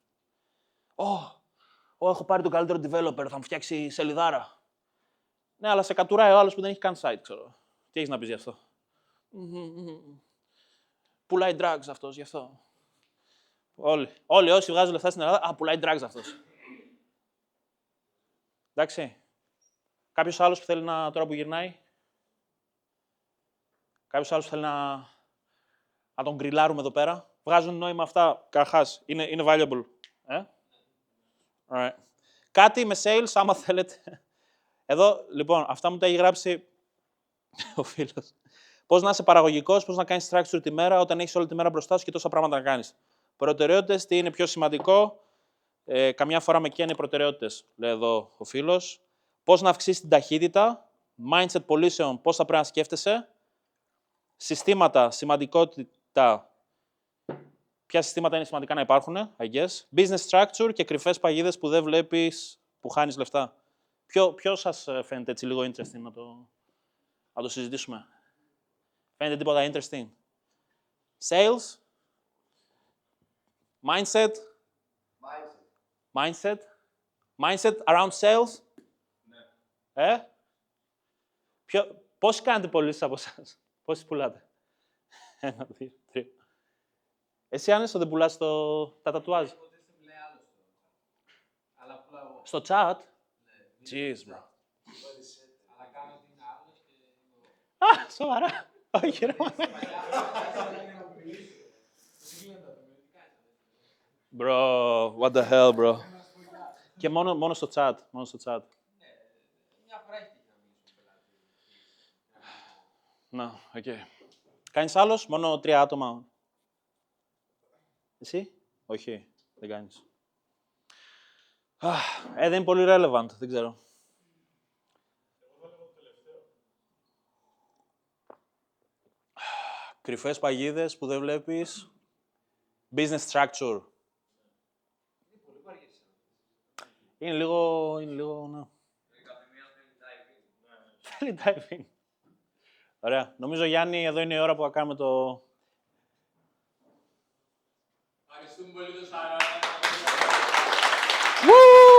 Έχω πάρει τον καλύτερο developer, θα μου φτιάξει σελιδάρα. Ναι, αλλά σε κατουράει ο άλλος που δεν έχει καν site, ξέρω. Τι έχεις να πεις γι' αυτό? Πουλάει drugs αυτός, γι' αυτό. Όλοι όσοι βγάζουν λεφτά στην Ελλάδα, πουλάει drugs αυτός. Εντάξει. Κάποιος άλλος που θέλει τώρα που γυρνάει. Κάποιος άλλος που θέλει να τον γκριλάρουμε εδώ πέρα. Βγάζουν νόημα αυτά, καρχάς. Είναι valuable. Alright. Κάτι με sales, άμα θέλετε. Εδώ, λοιπόν, αυτά μου τα έχει γράψει ο φίλος. Πώς να είσαι παραγωγικός, πώς να κάνεις structure τη μέρα όταν έχεις όλη τη μέρα μπροστά σου και τόσα πράγματα να κάνεις. Προτεραιότητες, τι είναι πιο σημαντικό. Καμιά φορά με καίνε οι προτεραιότητες, λέει εδώ ο φίλος. Πώς να αυξήσεις την ταχύτητα. Mindset πωλήσεων, πώς θα πρέπει να σκέφτεσαι. Συστήματα, σημαντικότητα. Ποια συστήματα είναι σημαντικά να υπάρχουν, I guess. Business structure και κρυφές παγίδες που δεν βλέπεις, που χάνεις λεφτά. Ποιο σας φαίνεται έτσι λίγο interesting να το συζητήσουμε? Φαίνεται τίποτα interesting? Sales? Mindset? Mindset around sales? Ναι. Πόσοι κάνετε πωλήσεις από εσάς? Πόσοι πουλάτε? 1, 2, 3. Εσύ, Άνεσο, δεν πουλάς τα τατουάζ? Στο chat? Jeez, bro. Σοβαρά. Όχι, ρε. Bro, what the hell, bro. Και μόνο στο chat. Μόνο στο chat. Μια φορά έχει τύχει να μιλήσω πελάτη. Να, οκ. Κάνεις άλλος, μόνο 3 άτομα. Εσύ, όχι, δεν κάνεις. Δεν είναι πολύ relevant, δεν ξέρω. Κρυφές παγίδες που δεν βλέπεις. Business structure. Είναι πολύ βαριές. Είναι λίγο, ναι. Θέλει diving. Ωραία. Νομίζω, Γιάννη, εδώ είναι η ώρα που θα κάνουμε το... Ευχαριστούμε πολύ το Σάρα. Woo!